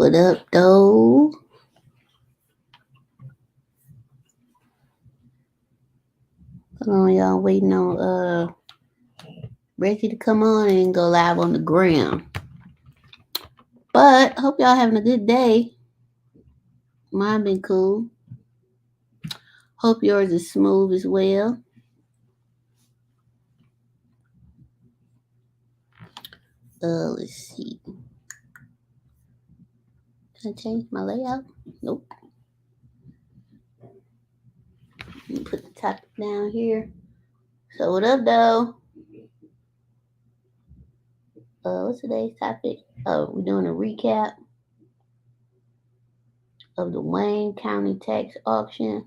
What up, though? Hold on, y'all. Waiting on Reggie to come on and go live on the gram. But hope y'all having a good day. Mine been cool. Hope yours is smooth as well. Let's see. Can I change my layout? Nope. Let me put the topic down here. So what up, though? What's today's topic? Oh, we're doing a recap of the Wayne County tax auction.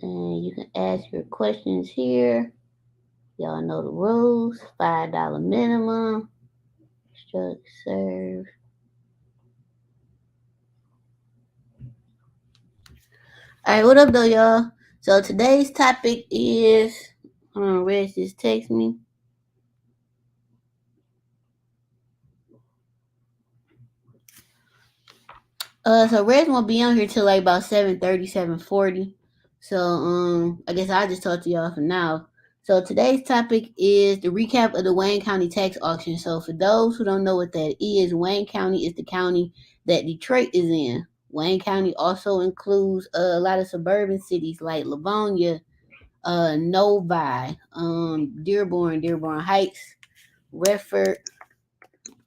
And you can ask your questions here. Y'all know the rules. $5 minimum. Instruct, serve. Alright, what up though, y'all? So today's topic is Reg just text me. So Reg won't be on here till like about 7:30, 7:40. So I guess I'll just talk to y'all for now. So today's topic is the recap of the Wayne County tax auction. So for those who don't know what that is, Wayne County is the county that Detroit is in. Wayne County also includes a lot of suburban cities like Livonia, Novi, Dearborn Heights, Redford.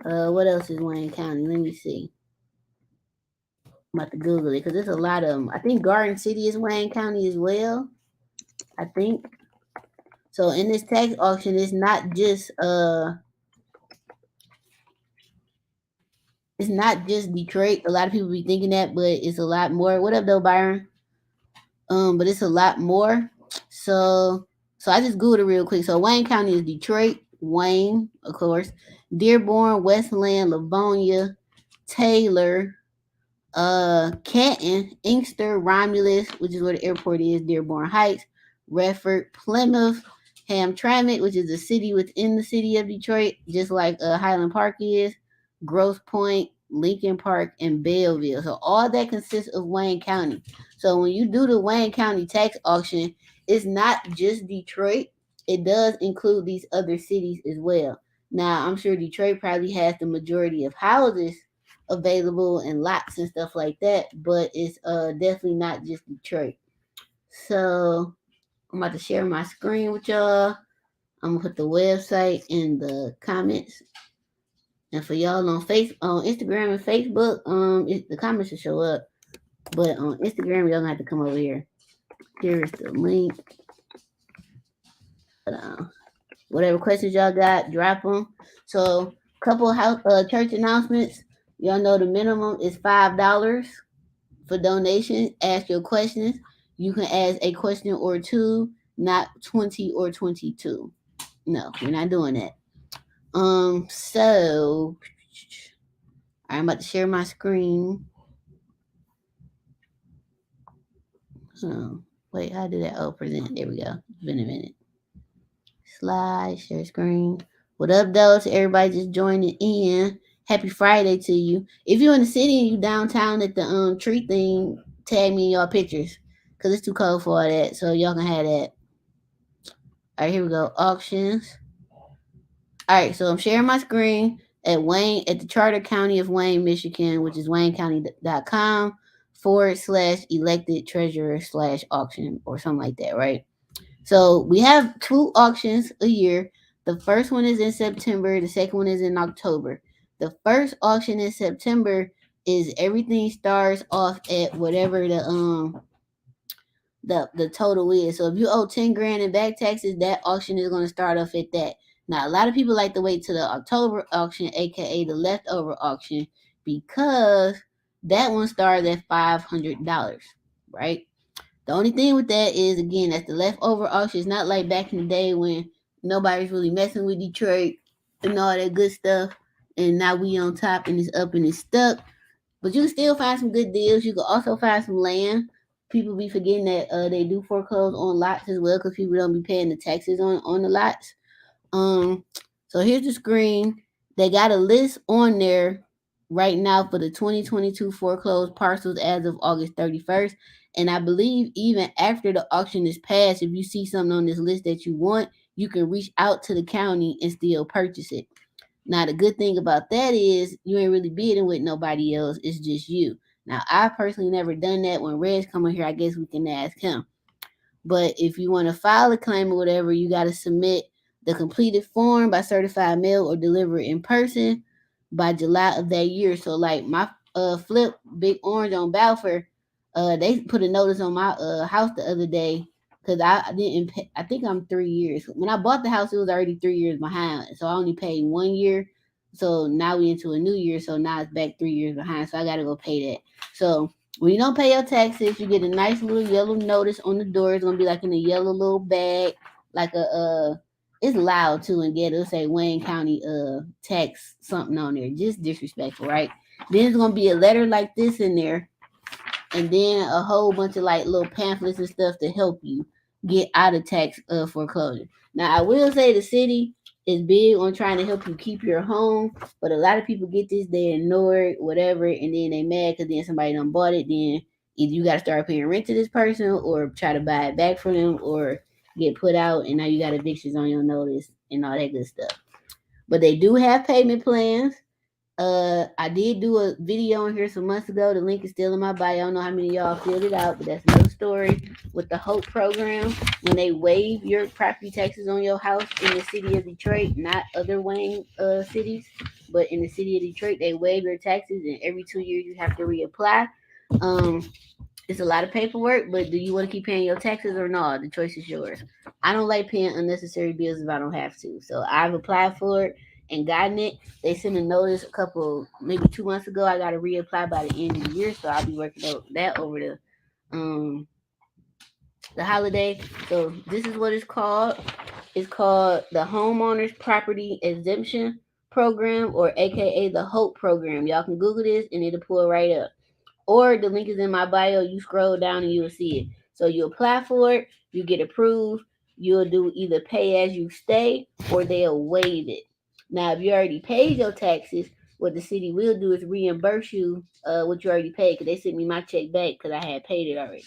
What else is Wayne County? Let me see. I'm about to Google it because there's a lot of them. I think Garden City is Wayne County as well. I think. So in this tax auction, it's not just Detroit. A lot of people be thinking that, but it's a lot more. What up though, Byron? But it's a lot more. So I just Googled it real quick. So Wayne County is Detroit, Wayne, of course, Dearborn, Westland, Livonia, Taylor, Canton, Inkster, Romulus, which is where the airport is, Dearborn Heights, Redford, Plymouth, Hamtramck, which is a city within the city of Detroit, just like Highland Park is, Grosse Pointe, Lincoln Park, and Belleville. So all that consists of Wayne County. So when you do the Wayne County tax auction, it's not just Detroit. It does include these other cities as well. Now, I'm sure Detroit probably has the majority of houses available and lots and stuff like that, but it's definitely not just Detroit. So I'm about to share my screen with y'all. I'm gonna put the website in the comments, and for y'all on Instagram and Facebook, the comments should show up, but on Instagram y'all gonna have to come over here. Here's the link. Whatever questions y'all got, drop them. So couple church announcements. Y'all know the minimum is $5 for donations. Ask your questions. You can ask a question or two, not 20 or 22. No, we're not doing that. So I'm about to share my screen. Wait, how did that? Oh, present. There we go. It's been a minute. Slide, share screen. What up, though? To everybody just joining in. Happy Friday to you. If you're in the city and you downtown at the tree thing, tag me in y'all pictures. Because it's too cold for all that. So y'all can have that. All right, here we go. Auctions. All right, so I'm sharing my screen at the Charter County of Wayne, Michigan, which is waynecounty.com/elected treasurer/auction or something like that, right? So we have 2 auctions a year. The first one is in September. The second one is in October. The first auction in September is everything starts off at whatever the total is. So if you owe 10 grand in back taxes, that auction is going to start off at that. Now, a lot of people like to wait to the October auction, aka the leftover auction, because that one starts at $500, right? The only thing with that is, again, that's the leftover auction. It's not like back in the day when nobody's really messing with Detroit and all that good stuff, and now we on top and it's up and it's stuck. But you can still find some good deals. You can also find some land. People be forgetting that they do foreclose on lots as well because people don't be paying the taxes on the lots. So here's the screen. They got a list on there right now for the 2022 foreclosed parcels as of August 31st. And I believe even after the auction is passed, if you see something on this list that you want, you can reach out to the county and still purchase it. Now, the good thing about that is you ain't really bidding with nobody else. It's just you. Now, I personally never done that. When Reg come in here, I guess we can ask him. But if you want to file a claim or whatever, you got to submit the completed form by certified mail or deliver it in person by July of that year. So like my flip Big Orange on Balfour, they put a notice on my house the other day because I didn't pay. I think I'm 3 years. When I bought the house, it was already 3 years behind. So I only paid 1 year. So now we into a new year. So now it's back 3 years behind. So I got to go pay that. So when you don't pay your taxes, you get a nice little yellow notice on the door. It's gonna be like in a yellow little bag, like it's loud too, and get it'll say Wayne County tax something on there. Just disrespectful, right? Then it's gonna be a letter like this in there, and then a whole bunch of like little pamphlets and stuff to help you get out of tax foreclosure. Now I will say the city is big on trying to help you keep your home, but a lot of people get this, they ignore it, whatever, and then they mad because then somebody done bought it. Then either you got to start paying rent to this person, or try to buy it back from them, or get put out, and now you got evictions on your notice and all that good stuff. But they do have payment plans. I did do a video on here some months ago. The link is still in my bio. I don't know how many of y'all filled it out, but that's another story with the HOPE program. When they waive your property taxes on your house in the city of Detroit, not other Wayne cities, but in the city of Detroit, they waive your taxes, and every 2 years you have to reapply. Um, it's a lot of paperwork, but do you want to keep paying your taxes or not? The choice is yours. I don't like paying unnecessary bills if I don't have to. So I've applied for it and gotten it. They sent a notice maybe 2 months ago. I got to reapply by the end of the year. So I'll be working out that over um the holiday. So this is what it's called. It's called the Homeowners Property Exemption Program, or AKA the HOPE program. Y'all can Google this and it'll pull right up, or the link is in my bio. You scroll down and you'll see it. So you apply for it, you get approved, you'll do either pay as you stay or they'll waive it. Now, if you already paid your taxes, what the city will do is reimburse you what you already paid, because they sent me my check back because I had paid it already.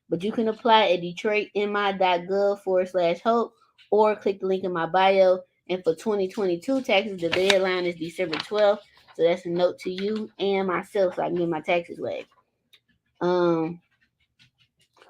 But you can apply at detroitmi.gov/hope, or click the link in my bio. And for 2022 taxes, the deadline is December 12th. So that's a note to you and myself so I can get my taxes waived. Um,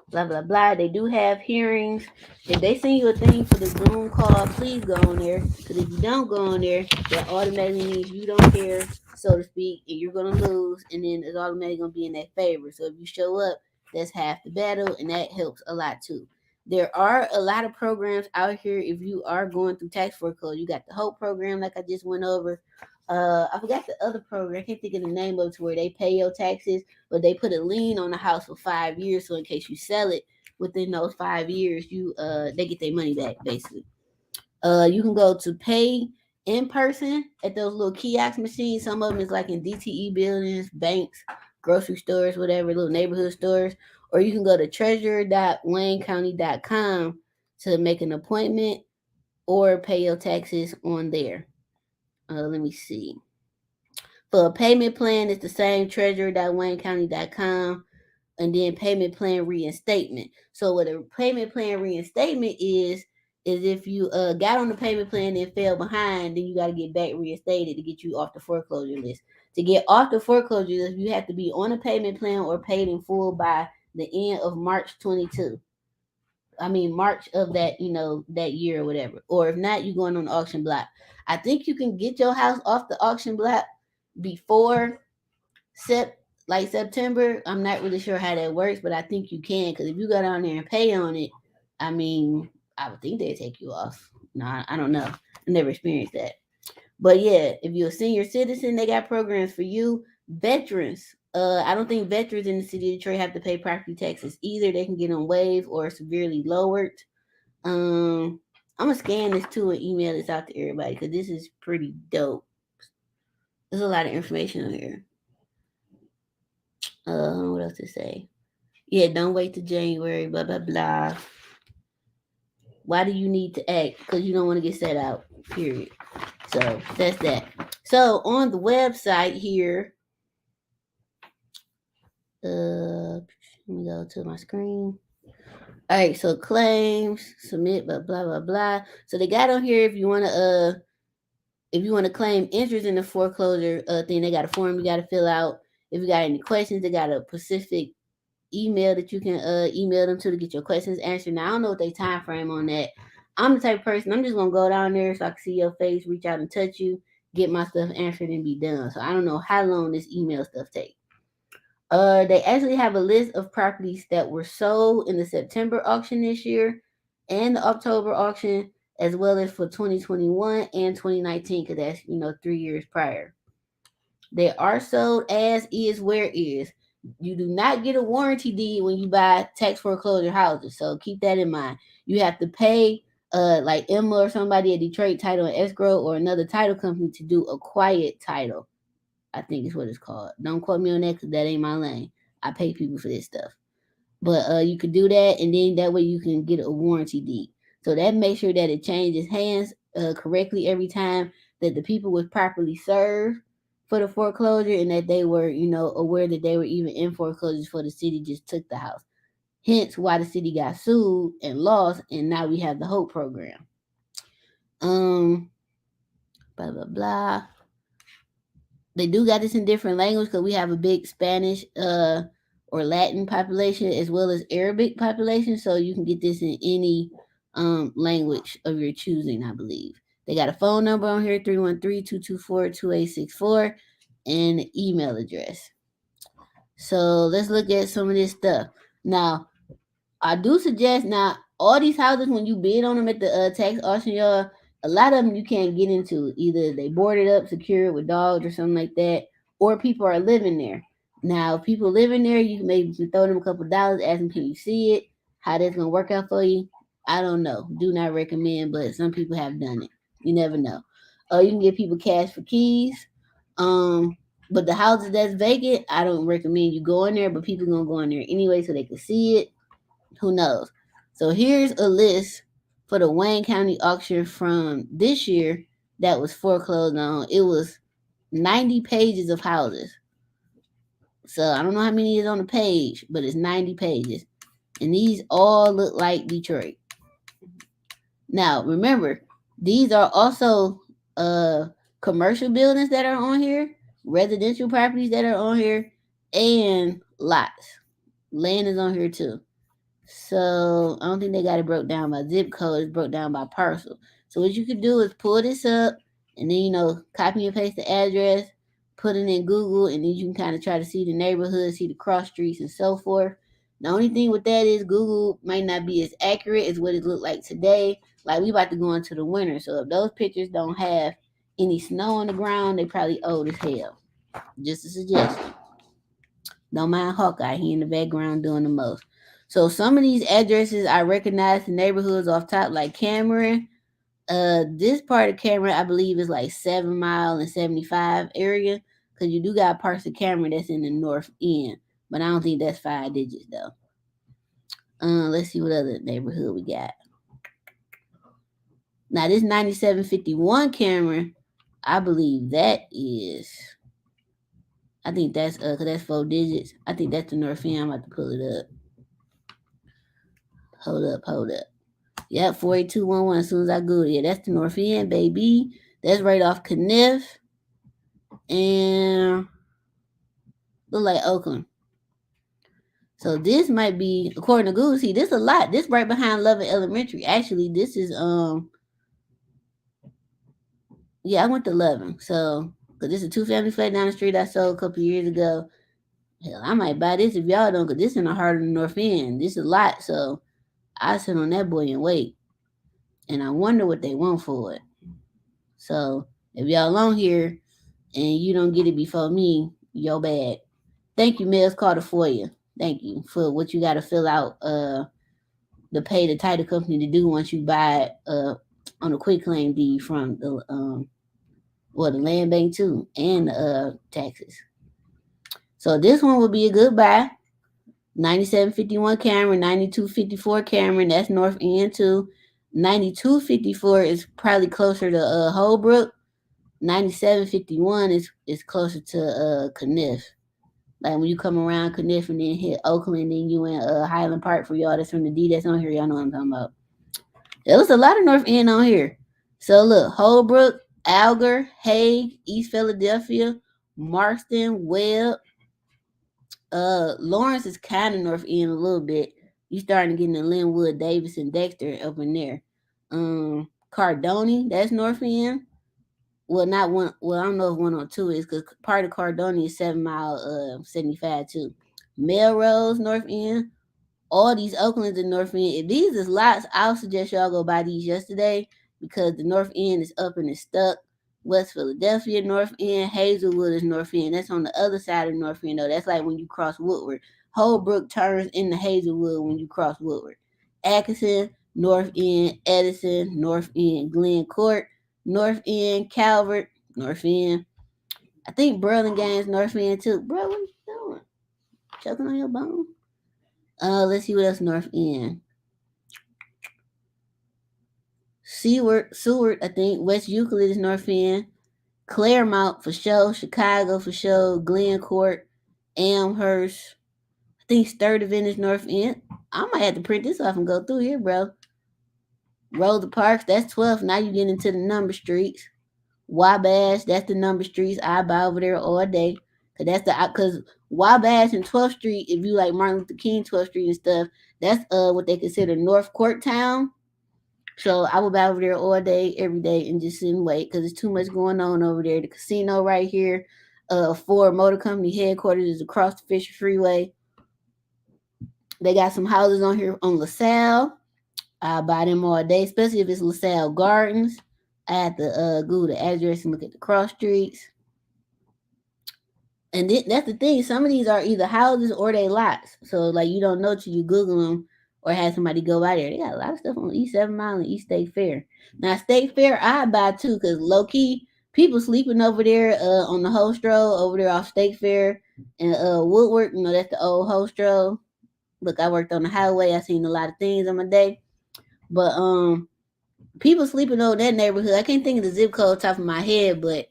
blah blah blah. They do have hearings. If they send you a thing for the Zoom call, please go on there. Because if you don't go on there, that automatically means you don't care, so to speak, and you're gonna lose. And then it's automatically gonna be in their favor. So if you show up, that's half the battle, and that helps a lot too. There are a lot of programs out here. If you are going through tax foreclosure, you got the HOPE program, like I just went over. I forgot the other program. I can't think of the name of it, to where they pay your taxes, but they put a lien on the house for 5 years. So in case you sell it within those 5 years, they get their money back basically. You can go to pay in person at those little kiosk machines. Some of them is like in DTE buildings, banks, grocery stores, whatever, little neighborhood stores. Or you can go to treasure.waynecounty.com to make an appointment or pay your taxes on there. Let me see. For a payment plan, it's the same, treasure.waynecounty.com, and then payment plan reinstatement. So what a payment plan reinstatement is if you got on the payment plan and fell behind, then you got to get back reinstated to get you off the foreclosure list. To get off the foreclosure list, you have to be on a payment plan or paid in full by the end of March 22. I mean March of that year or whatever. Or if not, you're going on the auction block. I think you can get your house off the auction block before September. I'm not really sure how that works, but I think you can, because if you go down there and pay on it, I mean, I would think they'd take you off. No, I don't know. I never experienced that. But yeah, if you're a senior citizen, they got programs for you. Veterans, I don't think veterans in the city of Detroit have to pay property taxes either. They can get them waived or severely lowered. I'm gonna scan this too and email this out to everybody, because this is pretty dope. There's a lot of information on here. What else to say? Yeah, don't wait till January, blah blah blah. Why do you need to act? Because you don't want to get set out, period. So that's that. So on the website here, let me go to my screen. All right, so claims, submit, blah blah blah blah. So they got on here if you want to claim interest in the foreclosure thing, they got a form you got to fill out. If you got any questions, they got a specific email that you can email them to get your questions answered. Now I don't know what they time frame on that. I'm the type of person, I'm just gonna go down there so I can see your face, reach out and touch you, get my stuff answered and be done. So I don't know how long this email stuff takes. They actually have a list of properties that were sold in the September auction this year and the October auction, as well as for 2021 and 2019, because that's 3 years prior. They are sold as is, where is. You do not get a warranty deed when you buy tax foreclosure houses, so keep that in mind. You have to pay like Emma or somebody at Detroit Title and Escrow or another title company to do a quiet title. I think is what it's called. Don't quote me on that because that ain't my lane. I pay people for this stuff. But you could do that, and then that way you can get a warranty deed. So that makes sure that it changes hands correctly every time, that the people was properly served for the foreclosure, and that they were, aware that they were even in foreclosure for the city just took the house. Hence why the city got sued and lost, and now we have the HOPE program. Blah blah blah. They do got this in different language because we have a big Spanish or Latin population as well as Arabic population, so you can get this in any language of your choosing, I believe. They got a phone number on here, 313-224-2864, and an email address. So let's look at some of this stuff. Now, I do suggest, now, all these houses, when you bid on them at the tax auction, y'all, a lot of them you can't get into. Either they boarded up, secured with dogs or something like that, or people are living there. Now, if people living there, you can maybe throw them a couple dollars, ask them, can you see it? How that's going to work out for you? I don't know. Do not recommend, but some people have done it. You never know. You can give people cash for keys. But the houses that's vacant, I don't recommend you go in there, but people going to go in there anyway so they can see it. Who knows? So here's a list for the Wayne County auction from this year that was foreclosed on. It was 90 pages of houses. So I don't know how many is on the page, but it's 90 pages. And these all look like Detroit. Now, remember, these are also commercial buildings that are on here, residential properties that are on here, and lots. Land is on here too. So I don't think they got it broke down by zip code. It's broke down by parcel. So what you could do is pull this up and then, copy and paste the address, put it in Google, and then you can kind of try to see the neighborhood, see the cross streets and so forth. The only thing with that is Google might not be as accurate as what it looked like today. Like we about to go into the winter. So if those pictures don't have any snow on the ground, they probably old as hell. Just a suggestion. Don't mind Hawkeye. He in the background doing the most. So some of these addresses I recognize the neighborhoods off top, like Cameron. This part of Cameron, I believe, is like 7 Mile and 75 area. Because you do got parts of Cameron that's in the north end. But I don't think that's 5 digits though. Let's see what other neighborhood we got. Now this 9751 Cameron, I believe that is, I think that's cause that's 4 digits. I think that's the north end. I'm about to pull it up. Hold up. Yep, 48211. As soon as I go there, that's the north end, baby. That's right off Kniff and look like Oakland. So this might be, according to Google, see, this a lot. This right behind Loving Elementary. Actually, this is yeah, I went to Loving. So, cause this is a 2-family flat down the street I sold a couple years ago. Hell, I might buy this if y'all don't, cause this in the heart of the north end. This is a lot, so I sit on that boy and wait. And I wonder what they want for it. So if y'all on here and you don't get it before me, yo bad. Thank you, Mills Carter, for you. Thank you for what you got to fill out to pay the title company to do once you buy it on a quick claim deed from the the land bank too, and taxes. So this one would be a good buy. 9751 Cameron, 9254 Cameron, that's north end too. 9254 is probably closer to Holbrook. 9751 is closer to Kniff. Like when you come around Kniff and then hit Oakland, then you in Highland Park. For y'all that's from the D that's on here, y'all know what I'm talking about. There was a lot of North End on here. So look, Holbrook, Alger, Hague, East Philadelphia, Marston, Webb. Lawrence is kind of North End a little bit. You starting to get into Linwood, Davis, and Dexter up in there. Cardone, that's North End. Well, not one. Well, I don't know if 102 is because part of Cardone is 7 Mile 75 too. Melrose, North End. All these Oaklands and North End. If these is lots, I'll suggest y'all go buy these yesterday because the North End is up and it's stuck. West Philadelphia, North End. Hazelwood is North End. That's on the other side of North End, though. That's like when you cross Woodward. Holbrook turns into Hazelwood when you cross Woodward. Atkinson, North End. Edison, North End. Glen Court, North End. Calvert, North End. I think Burlingame North End too. Bro, what you doing? Choking on your bone? Let's see what else North End. Seward, I think. West Euclid is North End. Claremont for sure. Chicago for sure. Glencourt, Amherst. I think Sturtevant is North End. I might have to print this off and go through here, bro. Rosa Parks, that's 12. Now you get into the number streets. Wabash, that's the number streets. I buy over there all day. Cause Wabash and 12th Street, if you like Martin Luther King 12th Street and stuff, that's what they consider North Court Town. So I would buy over there all day, every day, and just sit and wait because there's too much going on over there. The casino right here, Ford Motor Company headquarters is across the Fisher Freeway. They got some houses on here on LaSalle. I buy them all day, especially if it's LaSalle Gardens. I have to Google the address and look at the cross streets. And that's the thing. Some of these are either houses or they lots. So like you don't know till you Google them or have somebody go by there. They got a lot of stuff on East 7 Mile and East State Fair. Now State Fair I buy too because low key people sleeping over there on the Hostro over there off State Fair and Woodward. You know that's the old Hostro. Look, I worked on the highway. I seen a lot of things on my day, but people sleeping over that neighborhood. I can't think of the zip code top of my head, but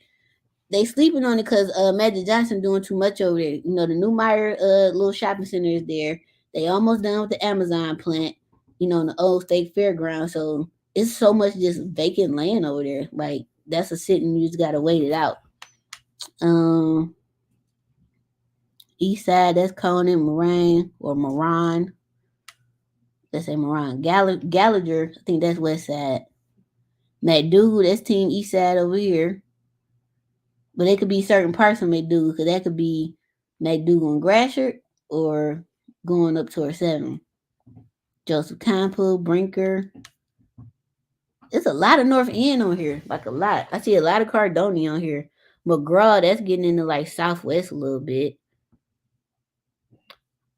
they sleeping on it because Magic Johnson doing too much over there. You know, the Newmeyer little shopping center is there. They almost done with the Amazon plant, you know, in the old state fairground. So it's so much just vacant land over there. Like that's a sitting, you just gotta wait it out. East side, that's Conan, Moraine, or Moran. Let's say Moran. Gallagher, I think that's west side. McDougal, that's team east side over here. But it could be certain parts of McDougal, because that could be McDougal and Gratiot or going up towards 7. Joseph Campo, Brinker. There's a lot of North End on here, like a lot. I see a lot of Cardone on here. McGraw, that's getting into like Southwest a little bit.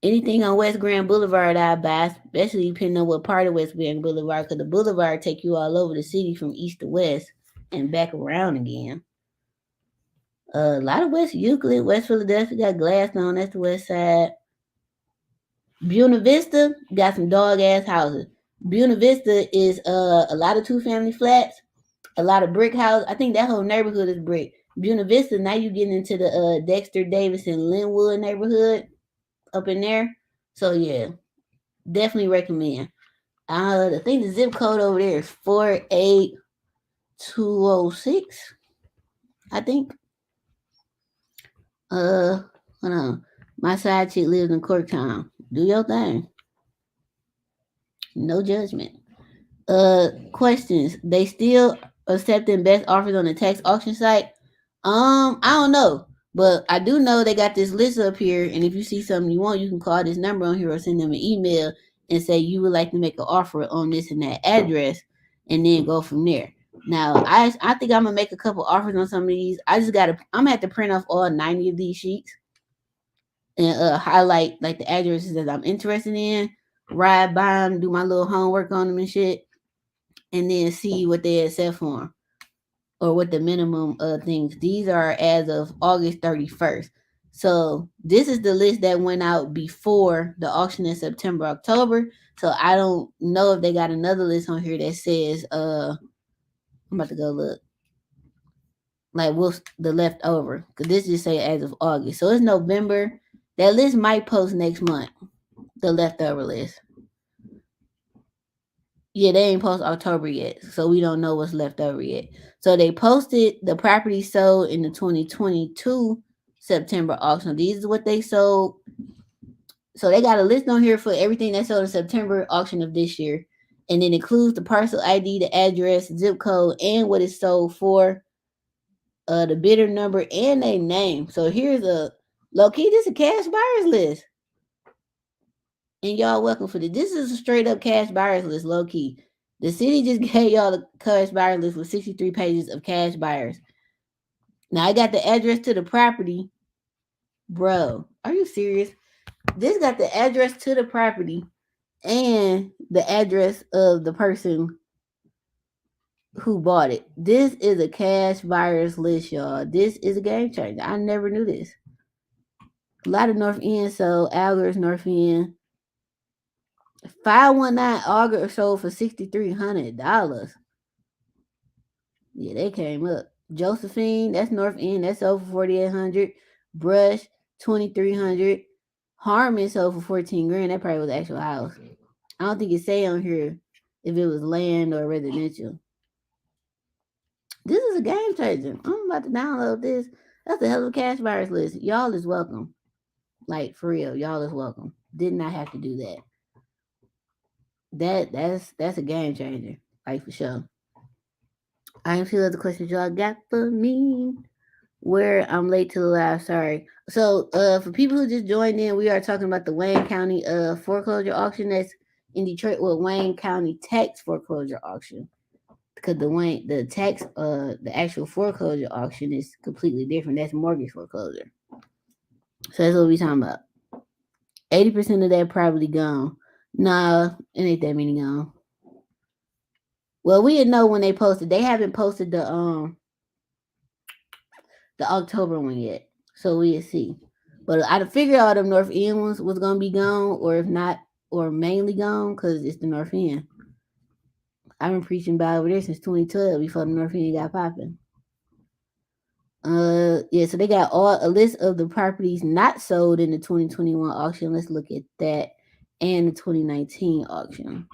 Anything on West Grand Boulevard I buy, especially depending on what part of West Grand Boulevard, because the boulevard take you all over the city from east to west and back around again. A lot of West Euclid, West Philadelphia got Gladstone, that's the west side. Buena Vista got some dog ass houses. Buena Vista is a lot of 2-family flats, a lot of brick houses. I think that whole neighborhood is brick. Buena Vista, now you getting into the Dexter, Davis, and Linwood neighborhood up in there. So yeah, definitely recommend. I think the zip code over there is 48206. I think. Hold on. My side chick lives in Corktown. Do your thing. No judgment. Questions. They still accepting best offers on the tax auction site? I don't know. But I do know they got this list up here, and if you see something you want, you can call this number on here or send them an email and say you would like to make an offer on this and that address, and then go from there. Now, I think I'm gonna make a couple offers on some of these. I'm gonna have to print off all 90 of these sheets and highlight like the addresses that I'm interested in, ride by them, do my little homework on them and shit, and then see what they accept for them or what the minimum things. These are as of August 31st. So this is the list that went out before the auction in September, October. So I don't know if they got another list on here that says I'm about to go look. Like what's the leftover? Because this just say as of August. So it's November. That list might post next month. The leftover list. Yeah, they ain't post October yet. So we don't know what's left over yet. So they posted the property sold in the 2022 September auction. These is what they sold. So they got a list on here for everything that sold in September auction of this year. And it includes the parcel ID, the address, zip code, and what it's sold for, the bidder number, and a name. So here's a low key, this is a cash buyers list. And y'all welcome for this. This is a straight up cash buyers list, low key. The city just gave y'all the cash buyers list with 63 pages of cash buyers. Now I got the address to the property. Bro, are you serious? This got the address to the property and the address of the person who bought it. This is a cash buyers list, y'all. This is a game changer. I never knew this. A lot of North End sold. Alger's North End. 519 Auger sold for $6,300. Yeah, they came up. Josephine, that's North End. That's sold for $4,800. Brush, $2,300. Harmon sold for 14 grand. That probably was the actual house. I don't think it say on here if it was land or residential. This is a game changer. I'm about to download this. That's a hell of a cash buyers list. Y'all is welcome. Like for real, y'all is welcome. Did not have to do that. That's a game changer. Like for sure. I am few other questions y'all got for me. Where I'm late to the live, sorry. So for people who just joined in, we are talking about the Wayne County foreclosure auction that's in Detroit. Well, Wayne County tax foreclosure auction. Because the actual foreclosure auction is completely different. That's mortgage foreclosure. So that's what we talking about. 80% of that probably gone. Nah, it ain't that many gone. Well, we didn't know when they posted. They haven't posted the October one yet, so we'll see. But I figured all them North End ones was gonna be gone, or if not, or mainly gone, because it's the North End. I've been preaching about over there since 2012 before the North End got popping. Yeah, so they got a list of the properties not sold in the 2021 auction. Let's look at that, and the 2019 auction.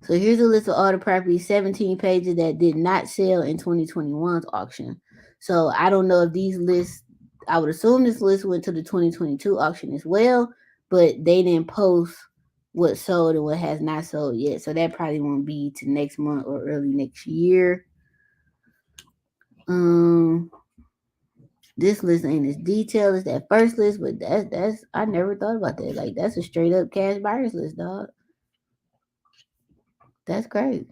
So here's a list of all the properties, 17 pages that did not sell in 2021's auction. So I don't know if these lists, I would assume this list went to the 2022 auction as well, but they didn't post what sold and what has not sold yet. So that probably won't be to next month or early next year. This list ain't as detailed as that first list, but that's I never thought about that. Like that's a straight up cash buyers list, dog. That's great.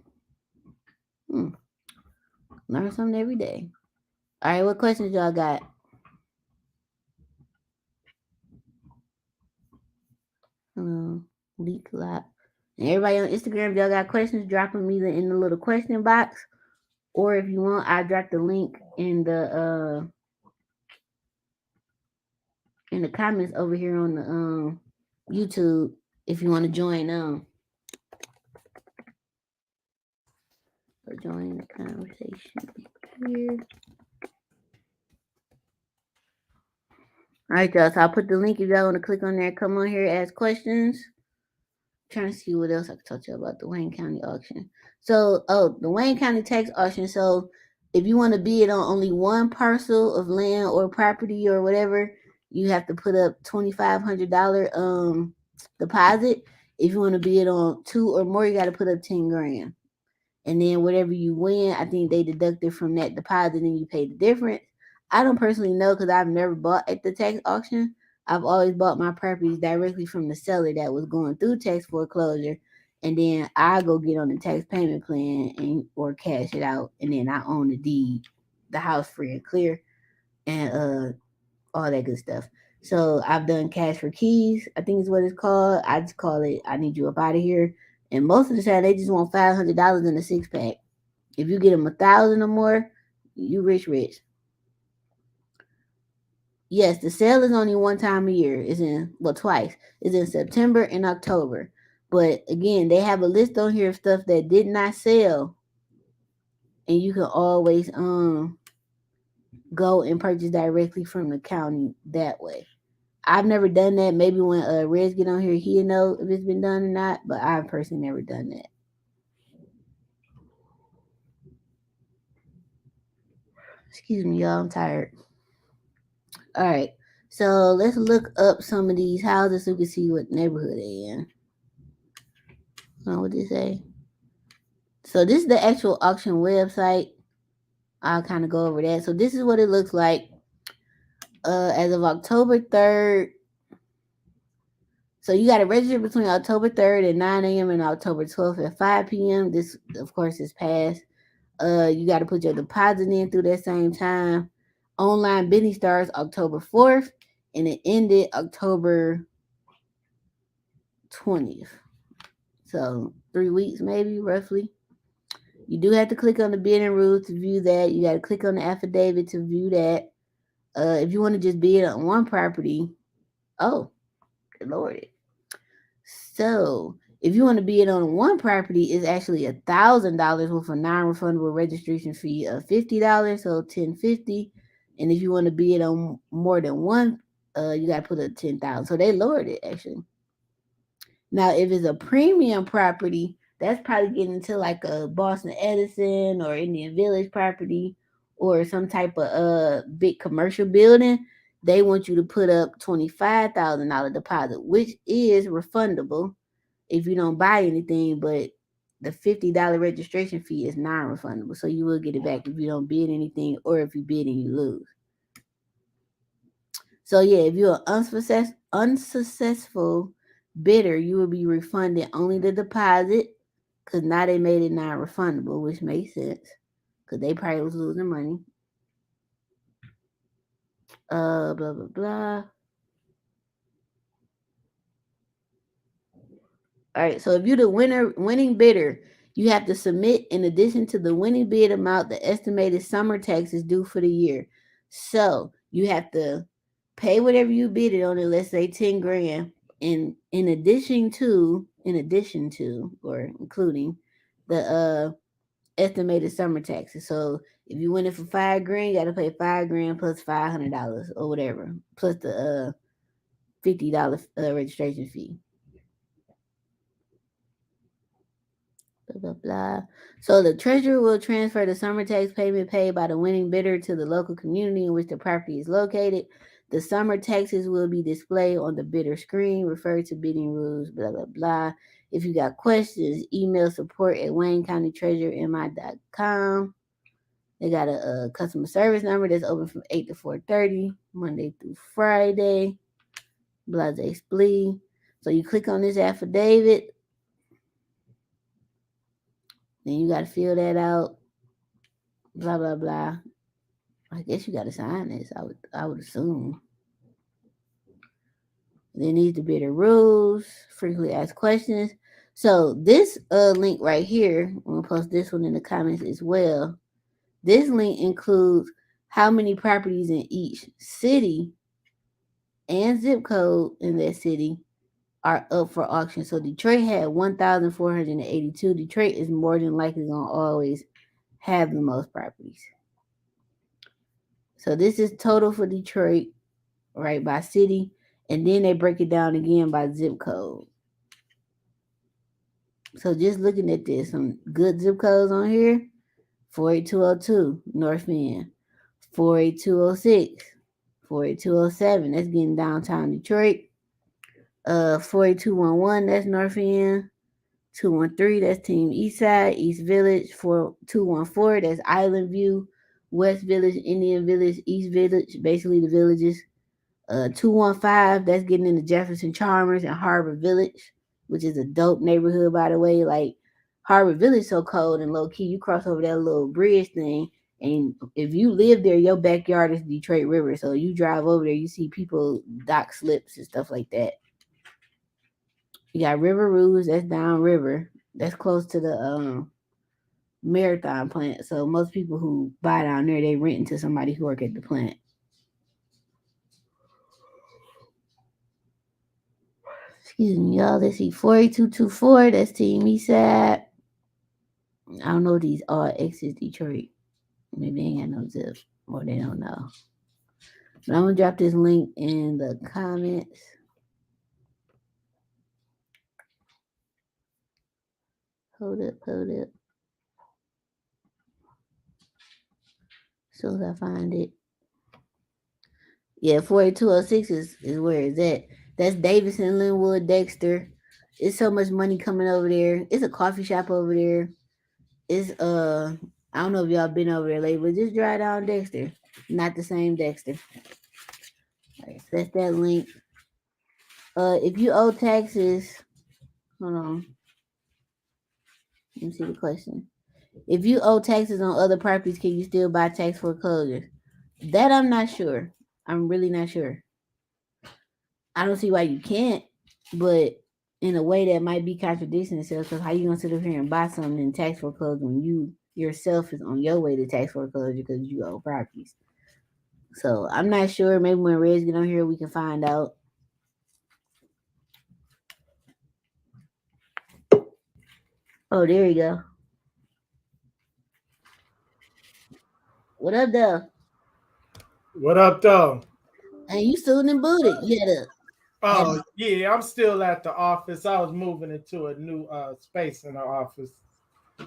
Learn something every day. All right, what questions y'all got? Leak lot. And everybody on Instagram, y'all got questions, drop them either in the little question box, or if you want, I drop the link in the comments over here on the YouTube if you want to join or join the conversation here. All right, y'all. So I'll put the link if y'all want to click on there. Come on here, ask questions. Trying to see what else I can talk to you about the Wayne County auction. So, the Wayne County tax auction. So, if you want to bid on only one parcel of land or property or whatever, you have to put up $2,500 deposit. If you want to bid on two or more, you got to put up 10 grand. And then whatever you win, I think they deduct it from that deposit and you pay the difference. I don't personally know because I've never bought at the tax auction. I've always bought my properties directly from the seller that was going through tax foreclosure, and then I go get on the tax payment plan and or cash it out, and then I own the deed, the house free and clear, and all that good stuff. So I've done cash for keys, I think is what it's called. I just call it I need you up out of here. And most of the time they just want $500 in a 6-pack. If you get them 1,000 or more, you rich. Yes, the sale is only one time a year. Twice. It's in September and October. But again, they have a list on here of stuff that did not sell, and you can always go and purchase directly from the county that way. I've never done that. Maybe when Reg get on here, he'll know if it's been done or not. But I've personally never done that. Excuse me, y'all. I'm tired. All right. So let's look up some of these houses so we can see what neighborhood they in. What did it say? So this is the actual auction website. I'll kind of go over that. So this is what it looks like as of October 3rd. So you got to register between October 3rd at 9 a.m. and October 12th at 5 p.m. This, of course, is past. You got to put your deposit in through that same time. Online bidding starts October 4th and it ended October 20th. So 3 weeks, maybe, roughly. You do have to click on the bidding rules to view that. You got to click on the affidavit to view that. If you want to just bid on one property, oh, Lord. So if you want to bid on one property, it's actually $1,000 with a non-refundable registration fee of $50, so $1,050. And if you want to bid on more than one, you got to put a $10,000. So they lowered it actually. Now, if it's a premium property, that's probably getting into like a Boston Edison or Indian Village property or some type of big commercial building. They want you to put up $25,000 deposit, which is refundable if you don't buy anything, but the $50 registration fee is non-refundable. So you will get it back if you don't bid anything or if you bid and you lose. So yeah, if you're an unsuccessful bidder, you will be refunded only the deposit because now they made it non-refundable, which makes sense because they probably was losing money. Blah blah blah. All right, so if you're the winning bidder, you have to submit, in addition to the winning bid amount, the estimated summer taxes due for the year. So you have to pay whatever you bid it on it. Let's say 10 grand, and in addition to, or including the estimated summer taxes. So if you win it for 5 grand, you got to pay 5 grand plus $500 or whatever, plus the $50 registration fee. Blah, blah, blah. So the treasurer will transfer the summer tax payment paid by the winning bidder to the local community in which the property is located. The summer taxes will be displayed on the bidder screen. Refer to bidding rules, blah, blah, blah. If you got questions, email support at WayneCountyTreasurerMI.com. They got a customer service number that's open from 8 to 4:30, Monday through Friday. Blase splee. So you click on this affidavit. Then you got to fill that out. Blah blah blah. I guess you got to sign this. I would assume. There needs to be the rules. Frequently asked questions. So this link right here, I'm gonna post this one in the comments as well. This link includes how many properties in each city and zip code in that city are up for auction. So Detroit had 1,482. Detroit is more than likely gonna always have the most properties. So this is total for Detroit, right, by city, and then they break it down again by zip code. So just looking at this, some good zip codes on here: 48202 North End, 48206, 48207. That's getting downtown Detroit. 48211, that's North End. 213, that's Team Eastside, East Village. 4214, that's Island View, West Village, Indian Village, East Village, basically the villages. 215, that's getting into Jefferson Charmers and Harbor Village, which is a dope neighborhood, by the way. Like, Harbor Village so cold and low key. You cross over that little bridge thing, and if you live there, your backyard is the Detroit River. So you drive over there, you see people dock slips and stuff like that. You got River Rouge, that's downriver. That's close to the Marathon plant. So most people who buy down there, they rent to somebody who work at the plant. Excuse me, y'all. Let's see. 48224. That's Team Eastside. I don't know these all X's Detroit. Maybe they ain't got no zip. Or they don't know. But I'm gonna drop this link in the comments. Hold up. As soon as I find it. Yeah, 48206 is where it's at. That's Davidson, Linwood, Dexter. It's so much money coming over there. It's a coffee shop over there. It's I don't know if y'all been over there lately, but just drive down Dexter. Not the same Dexter. All right, so that's that link. If you owe taxes, hold on. Let me see the question. If you owe taxes on other properties, can you still buy tax foreclosures? That I'm not sure. I'm really not sure. I don't see why you can't, but in a way that might be contradicting itself. Because how you gonna sit up here and buy something in tax foreclosure when you yourself is on your way to tax foreclosure because you owe properties? So I'm not sure. Maybe when Reg get on here, we can find out. Oh, there you go. What up, though? What up, though? And you still in booted? Oh, yeah, I'm still at the office. I was moving into a new space in the office.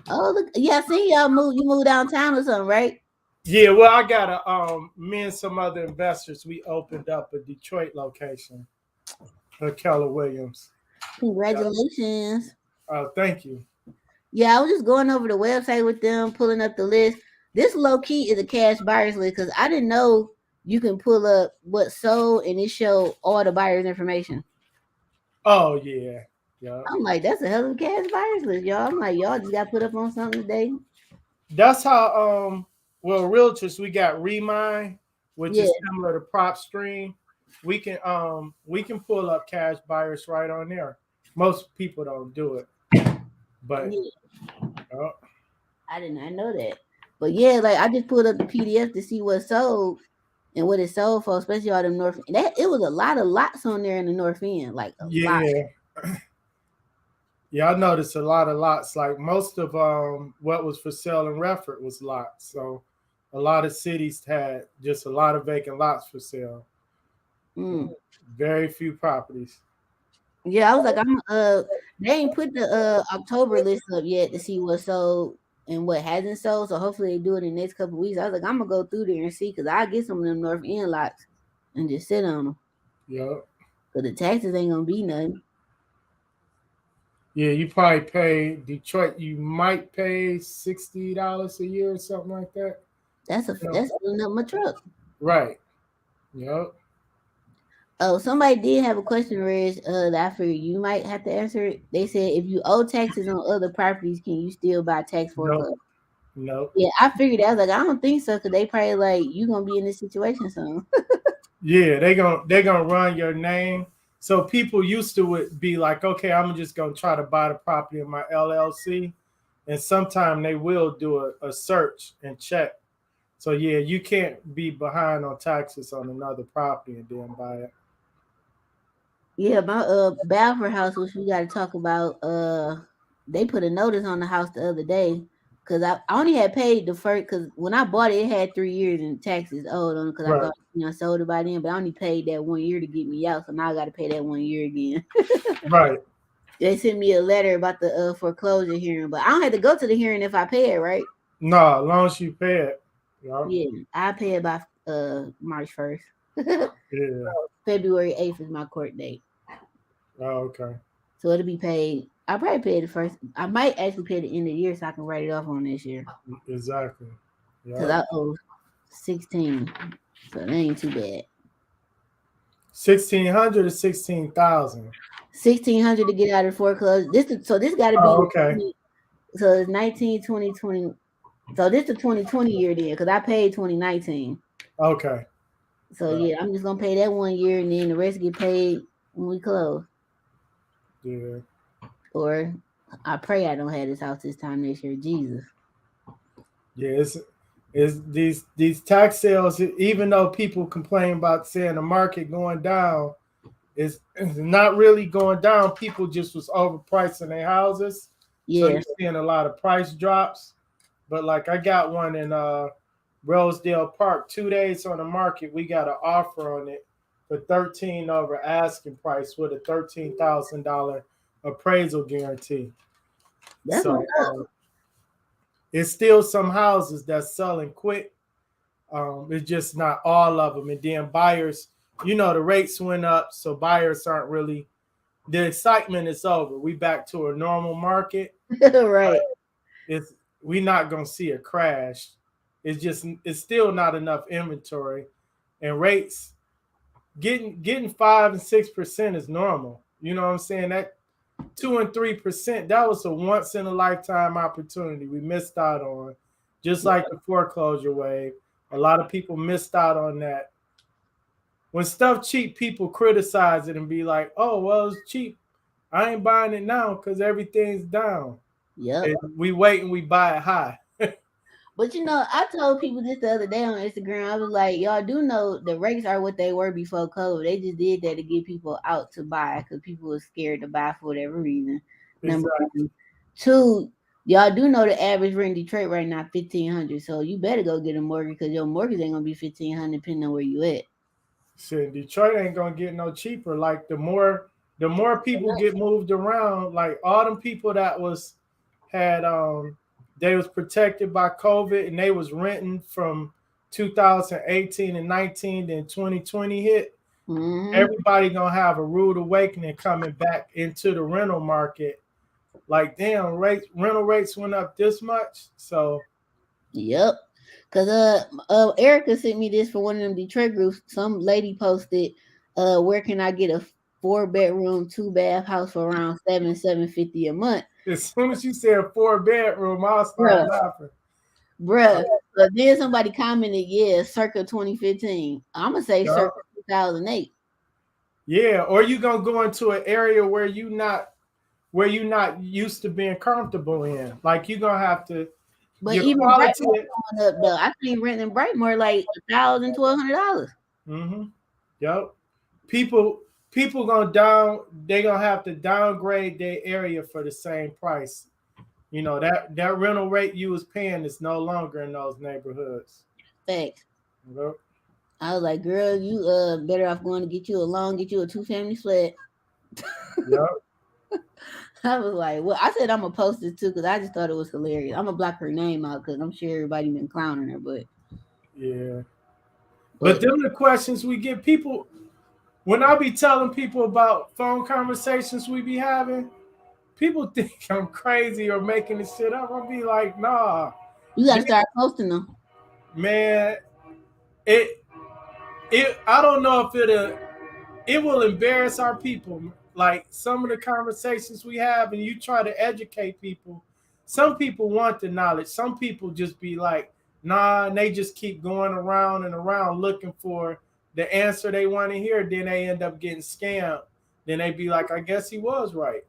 Oh, look, yeah, I seen y'all move. You moved downtown or something, right? Yeah, well, I got me and some other investors. We opened up a Detroit location for Keller Williams. Congratulations. Thank you. Yeah, I was just going over the website with them, pulling up the list. This low key is a cash buyers list because I didn't know you can pull up what sold and it showed all the buyers' information. Oh yeah, yeah. I'm like, that's a hell of a cash buyers list, y'all. I'm like, y'all just got put up on something today. That's how well, realtors, we got Remind, which Yeah, is similar to Prop Stream. We can pull up cash buyers right on there. Most people don't do it, but yeah. uh, I did not know that. But yeah, like I just pulled up the PDF to see what sold and what it sold for, especially all them north. That it was a lot of lots on there in the north end, like a lot. yeah, yeah, I noticed a lot of lots. Like most of what was for sale in Redford was lots. So a lot of cities had just a lot of vacant lots for sale. Mm. Very few properties. Yeah, I was like, they ain't put the October list up yet to see what sold and what hasn't sold. So hopefully they do it in the next couple of weeks. I was like, I'm gonna go through there and see because I get some of them north end lots and just sit on them. Yep. Cause the taxes ain't gonna be nothing. Yeah, you probably pay Detroit. You might pay $60 a year or something like that. No. That's filling up my truck. Right. Yep. Oh, somebody did have a question, Reg, that I figured you might have to answer it. They said if you owe taxes on other properties, can you still buy tax Nope. foreclosure? Nope. Yeah, I figured that. I was like, I don't think so, because they probably like you gonna be in this situation soon. Yeah, they're gonna run your name. So people used to it be like, okay, I'm just gonna try to buy the property in my LLC, and sometime they will do a search and check. So yeah, you can't be behind on taxes on another property and then buy it. Yeah, my Balfour house, which we got to talk about. They put a notice on the house the other day because I only had paid the first because when I bought it, it had 3 years in taxes owed on it because I Right. thought I sold it by then, but I only paid that 1 year to get me out, so now I got to pay that 1 year again. Right. They sent me a letter about the foreclosure hearing, but I don't have to go to the hearing if I pay it, right? No, as long as you pay it. Yep. Yeah, I pay it by March 1st. Yeah. February 8th is my court date. Oh, okay. So it'll be paid. I'll probably pay the first. I might actually pay the end of the year so I can write it off on this year. Exactly. Because Yep. I owe 16. So that ain't too bad. 1,600 or 16,000. 1600 to get out of foreclosure. So this gotta be Oh, the okay. 20, so it's 19, 20, 20. So this the 2020 year then, because I paid 2019. Okay. So Yeah. yeah, I'm just gonna pay that 1 year and then the rest get paid when we close. Yeah. Or I pray I don't have this house this time next year. Jesus. Yeah. It's these tax sales. Even though people complain about saying the market going down, it's not really going down. People just was overpricing their houses, so Yeah. you're seeing a lot of price drops. But like I got one in Rosedale Park, 2 days on the market. We got an offer on it for 13 over asking price with a $13,000 appraisal guarantee. That's So what's up. it's still some houses that's selling quick. It's just not all of them. And then buyers, the rates went up, so buyers aren't really. The excitement is over. We back to a normal market. Right. It's we not gonna see a crash. It's still not enough inventory, and rates getting 5 and 6% is normal. You know what I'm saying? That 2 and 3%, that was a once in a lifetime opportunity we missed out on. Just like the foreclosure wave, a lot of people missed out on that. When stuff cheap, people criticize it and be like, "Oh, well, it's cheap. I ain't buying it now because everything's down." Yep. And we wait and we buy it high. But I told people this the other day on Instagram. I was like, y'all do know the rates are what they were before COVID. They just did that to get people out to buy because people were scared to buy for whatever reason. Number Exactly. one. Two, y'all do know the average rent in Detroit right now $1,500. So you better go get a mortgage because your mortgage ain't gonna be $1,500 depending on where you at. Shit, Detroit ain't gonna get no cheaper. Like the more people get moved around, like all them people that had they was protected by COVID and they was renting from 2018 and 19, then 2020 hit. Mm-hmm. Everybody gonna have a rude awakening coming back into the rental market. Like damn, rental rates went up this much. So Yep. Cause Erica sent me this for one of them Detroit groups. Some lady posted, where can I get a 4 bedroom, 2 bath house for around $750 a month? as soon as you said 4 bedroom, I'll start Bruh, laughing. bruh. So then somebody commented, yeah, circa 2015. I'ma say Yeah. circa 2008. Yeah, or you gonna go into an area where you not used to being comfortable in. Like you gonna have to But your even quality. Brightmoor going up though. I think rent in Brightmoor like $1,000, $1,200. Mm-hmm. Yep. People they gonna have to downgrade their area for the same price. That rental rate you was paying is no longer in those neighborhoods. Facts. Yep. I was like, girl, you better off going to get you a loan, get you a 2 family flat. Yep. I was like, well, I said I'm gonna post this too because I just thought it was hilarious. I'm gonna block her name out because I'm sure everybody been clowning her, Yeah. But but them the questions we get people when I be telling people about phone conversations we be having. People think I'm crazy or making this shit up. I'll be like, nah, you gotta start posting them. man. It I don't know if it will embarrass our people. Like some of the conversations we have, and you try to educate people. Some people want the knowledge. Some people just be like, nah, and they just keep going around and around looking for the answer they want to hear. Then they end up getting scammed. Then they be like, I guess he was right.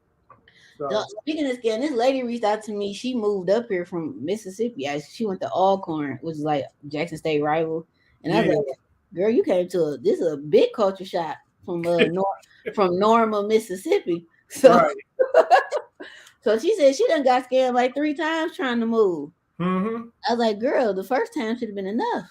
So Speaking of scam, this lady reached out to me. She moved up here from Mississippi. She went to Alcorn, which is like Jackson State rival. And I was yeah, like, girl, you came to this is a big culture shock from from Norma, Mississippi. So right. so she said she done got scammed like 3 times trying to move. Mm-hmm. I was like, girl, the first time should have been enough.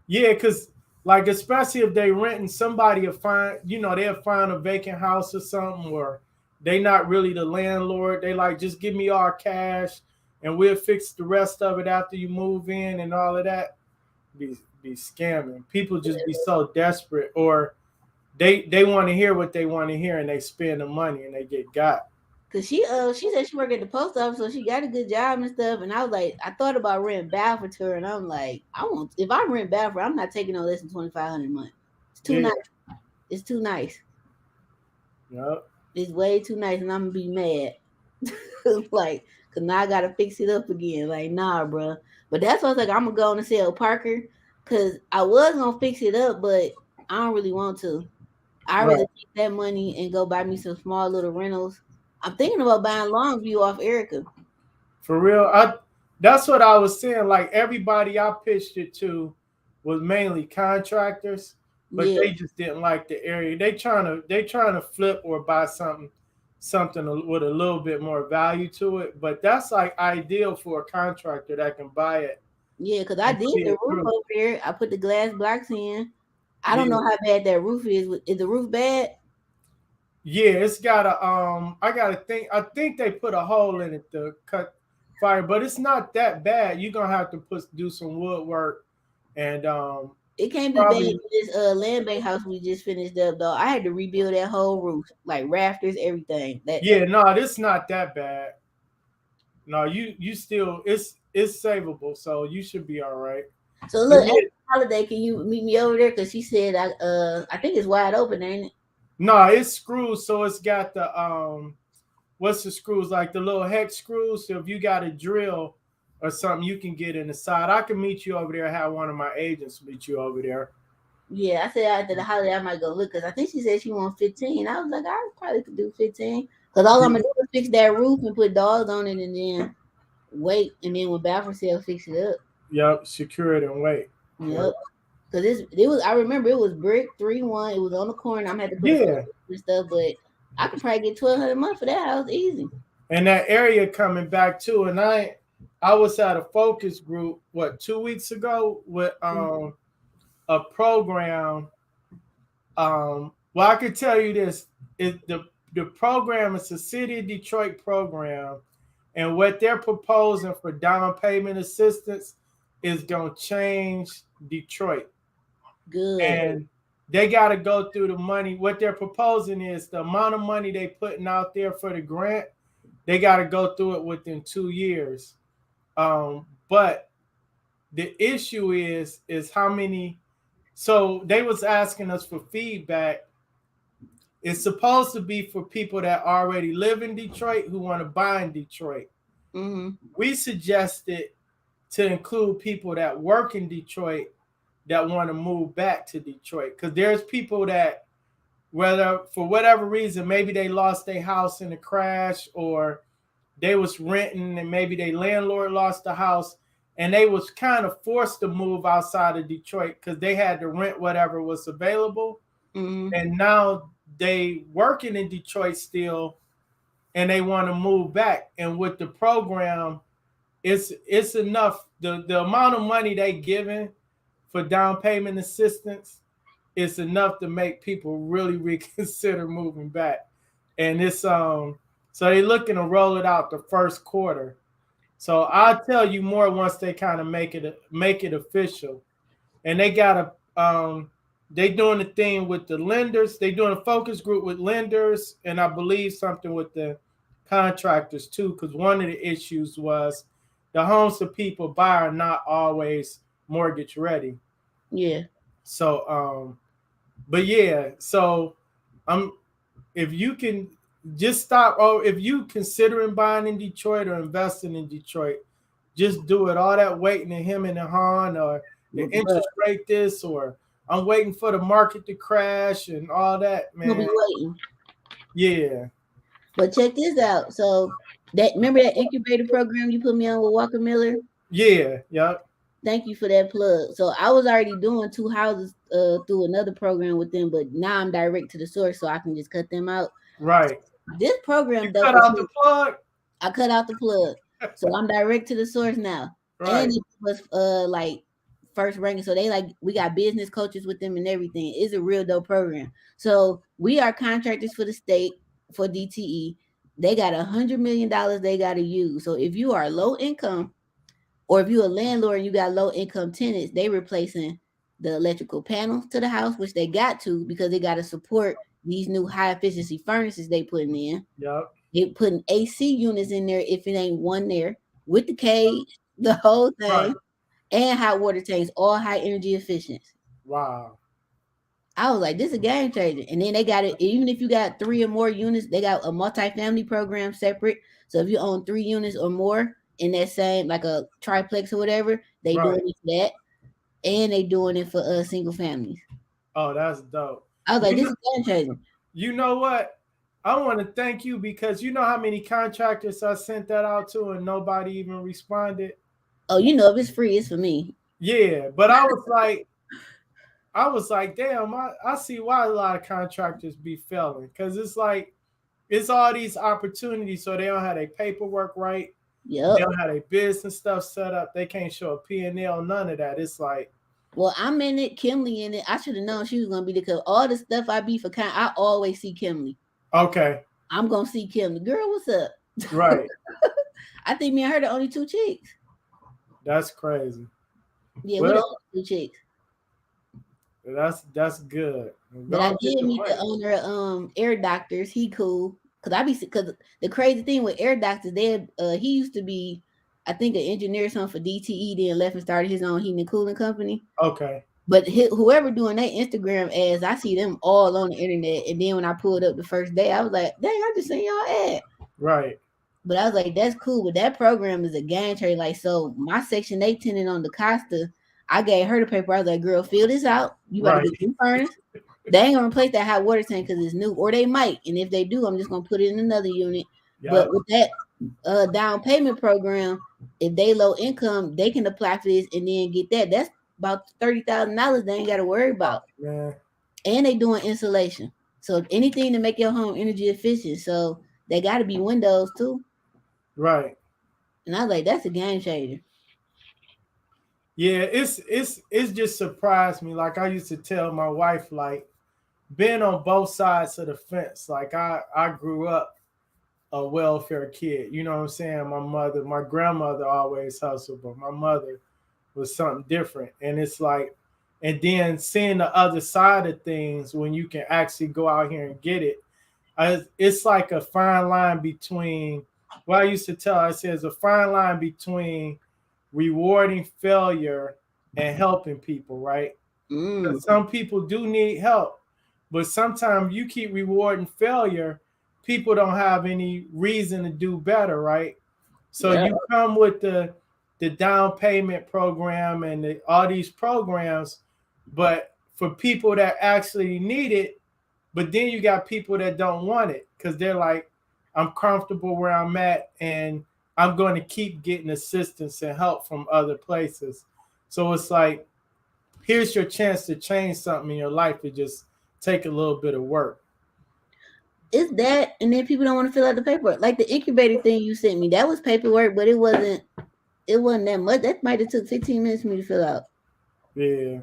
Yeah, because like especially if they renting, somebody will find, they'll find a vacant house or something, or they not really the landlord. They like just give me all cash and we'll fix the rest of it after you move in and all of that. Be scamming. People just be so desperate, or they want to hear what they want to hear and they spend the money and they get got. Cause she said she worked at the post office, so she got a good job and stuff. And I was like, I thought about renting Balfour to her, and I'm like, if I rent Balfour, I'm not taking no less than 2,500 a month. It's too Yeah. nice. It's too nice. Yep. It's way too nice, and I'm gonna be mad. Like, cause now I gotta fix it up again. Like, nah, bro. But that's why I was like, I'm gonna go and sell Parker, cause I was gonna fix it up, but I don't really want to. I Right. rather take that money and go buy me some small little rentals. I'm thinking about buying Longview off Erica. For real. That's what I was saying. Like everybody I pitched it to was mainly contractors. but Yeah. they just didn't like the area. They trying to flip or buy something with a little bit more value to it. But that's like ideal for a contractor that can buy it Yeah, because I and did see the it roof through. over there. I put the glass blocks in. I don't Yeah. know how bad that roof is. Is the roof bad? Yeah, it's got a I think they put a hole in it to cut fire, but it's not that bad. You're gonna have to do some woodwork and It can't be bad probably for this land bank house we just finished up though. I had to rebuild that whole roof, like rafters, everything. That yeah, no, it's not that bad. No, you still it's savable, so you should be all right. so But look, yeah, after holiday, can you meet me over there? Because she said I think it's wide open, ain't it? no, it's screws, so it's got the what's the screws like the little hex screws. So if you got a drill or something, you can get in the side. I can meet you over there. Have one of my agents meet you over there. Yeah, I said after the holiday I might go look because I think she said she wants 15. I was like, I probably could do 15. Because all I'm gonna do is fix that roof and put dogs on it and then wait. And then when Baffert sale fix it up. Yep, secure it and wait. Yep. Yep. Because it was I remember it was brick 3-1. It was on the corner. I'm gonna have to put Yeah, and stuff, but I could probably get 1,200 a month for that house easy. and that area coming back too. And I was at a focus group 2 weeks ago with a program. Well, I could tell you this: the program is a City of Detroit program, and what they're proposing for down payment assistance is going to change Detroit. Good. And they got to go through the money. What they're proposing is the amount of money they putting out there for the grant. They got to go through it within 2 years. But the issue is how many. So they was asking us for feedback. It's supposed to be for people that already live in Detroit who want to buy in Detroit. Mm-hmm. We suggested to include people that work in Detroit that want to move back to Detroit, because there's people that, whether for whatever reason, maybe they lost their house in a crash or they was renting and maybe their landlord lost the house and they was kind of forced to move outside of Detroit because they had to rent whatever was available. Mm-hmm. And now they working in Detroit still and they want to move back. And with the program, it's enough. The amount of money they giving for down payment assistance is enough to make people really reconsider moving back. And it's so they're looking to roll it out the first quarter. So I'll tell you more once they kind of make it official. And they got they doing the thing with the lenders. They doing a focus group with lenders, and I believe something with the contractors too, because one of the issues was the homes that people buy are not always mortgage ready. Yeah. So but yeah, so if you can just stop, or if you considering buying in Detroit or investing in Detroit, just do it. All that waiting to him and the Han or the interest rate this, or I'm waiting for the market to crash and all that, man. We'll be waiting. Yeah. But check this out. So remember that incubator program you put me on with Walker Miller? Yeah. Yep. Thank you for that plug. So I was already doing 2 houses through another program with them, but now I'm direct to the source, so I can just cut them out. Right. This program You though, cut out the plug. I cut out the plug, so I'm direct to the source now. Right. And it was like first ranking, so they we got business coaches with them and everything. It's a real dope program. So we are contractors for the state for DTE. They got $100 million they got to use. So if you are low income, or if you're a landlord and you got low income tenants, they replacing the electrical panels to the house, which they got to because they got to support these new high efficiency furnaces they putting in. Yep. They putting AC units in there if it ain't one there with the cage, the whole thing, right. And hot water tanks, all high energy efficiency. Wow. I was like, this is a game changer. And then they got it, even if you got 3 or more units, they got a multifamily program separate. So if you own 3 units or more in that same, like a triplex or whatever, they doing it for that. And they doing it for single families. Oh, that's dope. I was like, this is game changer. You know what? I want to thank you because you know how many contractors I sent that out to and nobody even responded. Oh, you know, if it's free, it's for me. Yeah, but I was like, I was like, damn, I see why a lot of contractors be failing. Cause it's like it's all these opportunities, so they don't have their paperwork right. They Yep. don't have their business stuff set up. They can't show a P&L, none of that. It's like, Well, I'm in it, Kimley in it. I should have known she was gonna be there because all the stuff I be for I always see Kimley. okay, I'm gonna see Kimley. Girl, what's up? right. I think me and her the only two chicks. That's crazy. Yeah, we the Well, only two chicks. that's good. But I Go get did the meet the money. owner of Air Doctors. He cool. Cause the crazy thing with Air Doctors, he used to be, I think, an engineer or something for DTE, then left and started his own heating and cooling company. Okay. But whoever doing their Instagram ads, I see them all on the internet. And then when I pulled up the first day, I was like, dang, I just seen y'all ad. Right. But I was like, that's cool. But that program is a game changer. Like, so my Section 8 tenant on the Costa, I gave her the paper. I was like, girl, fill this out. You got to Right. get new furnace. They ain't gonna replace that hot water tank because it's new, or they might. And if they do, I'm just gonna put it in another unit. Yep. But with that down payment program, if they low income, they can apply for this and then get that. That's about $30,000 they ain't got to worry about. Man. And they doing insulation, so anything to make your home energy efficient. So they got to be windows too. Right. And I was like, that's a game changer. Yeah, it's just surprised me. Like I used to tell my wife, like being on both sides of the fence. Like I grew up a welfare kid. You know what I'm saying? My grandmother always hustled, but my mother was something different. And it's like, and then seeing the other side of things when you can actually go out here and get it, it's like a fine line between. Well, I used to tell, I said, it's a fine line between rewarding failure and helping people, right? Some people do need help, but sometimes you keep rewarding failure, people don't have any reason to do better, right? So you come with the down payment program and all these programs, but for people that actually need it, but then you got people that don't want it because they're like, I'm comfortable where I'm at and I'm going to keep getting assistance and help from other places. So it's like, here's your chance to change something in your life. To just take a little bit of work. It's that, and then people don't want to fill out the paperwork. Like the incubator thing you sent me, that was paperwork, but it wasn't that much. That might have took 15 minutes for me to fill out. Yeah.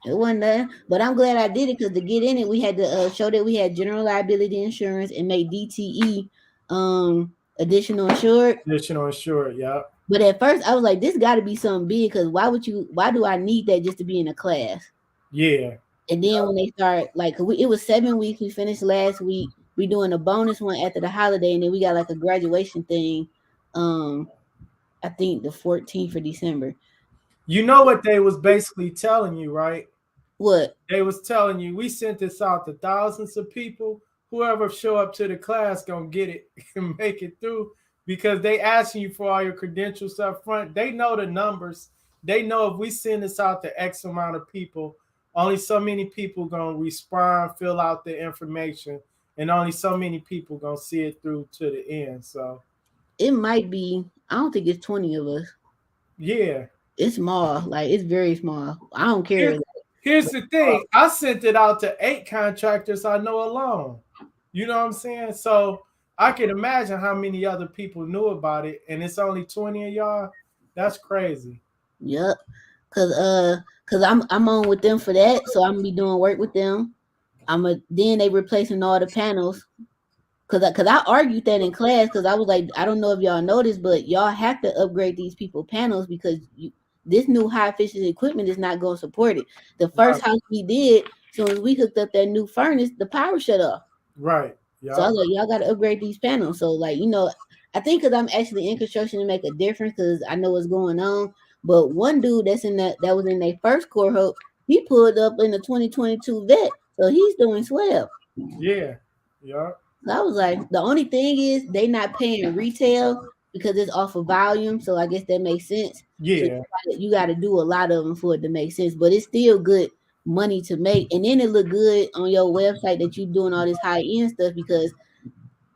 It wasn't that, but I'm glad I did it because to get in it, we had to show that we had general liability insurance and make DTE additional insured. Additional insured, yeah. But at first, I was like, "This got to be something big because why do I need that just to be in a class?" Yeah. And then when they start, like, it was 7 weeks. We finished last week. We doing a bonus one after the holiday, and then we got like a graduation thing. I think the 14th of December. You know what they was basically telling you, right? What? They was telling you, we sent this out to thousands of people. Whoever show up to the class gonna get it and make it through because they asking you for all your credentials up front. They know the numbers. They know if we send this out to X amount of people, only so many people gonna respond, fill out the information, and only so many people gonna see it through to the end. So it might be. I don't think it's 20 of us. Yeah. It's small. Like, it's very small. I don't care. Here's the thing. I sent it out to 8 contractors I know alone. You know what I'm saying? So I can imagine how many other people knew about it, and it's only 20 of y'all. That's crazy. Yep. Cause I'm on with them for that. So I'm gonna be doing work with them. Then they replacing all the panels. Cause I argued that in class because I was like, I don't know if y'all noticed, but y'all have to upgrade these people panels because this new high efficiency equipment is not going to support it. The first house we did, so as we hooked up that new furnace, the power shut off. Right. Yeah. So I was like, y'all got to upgrade these panels. So like, I think because I'm actually in construction to make a difference because I know what's going on. But one dude that was in their first cohort, he pulled up in the 2022 vet, so he's doing swell. Yeah. Yeah. So I was like, the only thing is they not paying retail because it's off of volume. So I guess that makes sense. Yeah. So you got to do a lot of them for it to make sense, but it's still good money to make. And then it look good on your website that you're doing all this high end stuff because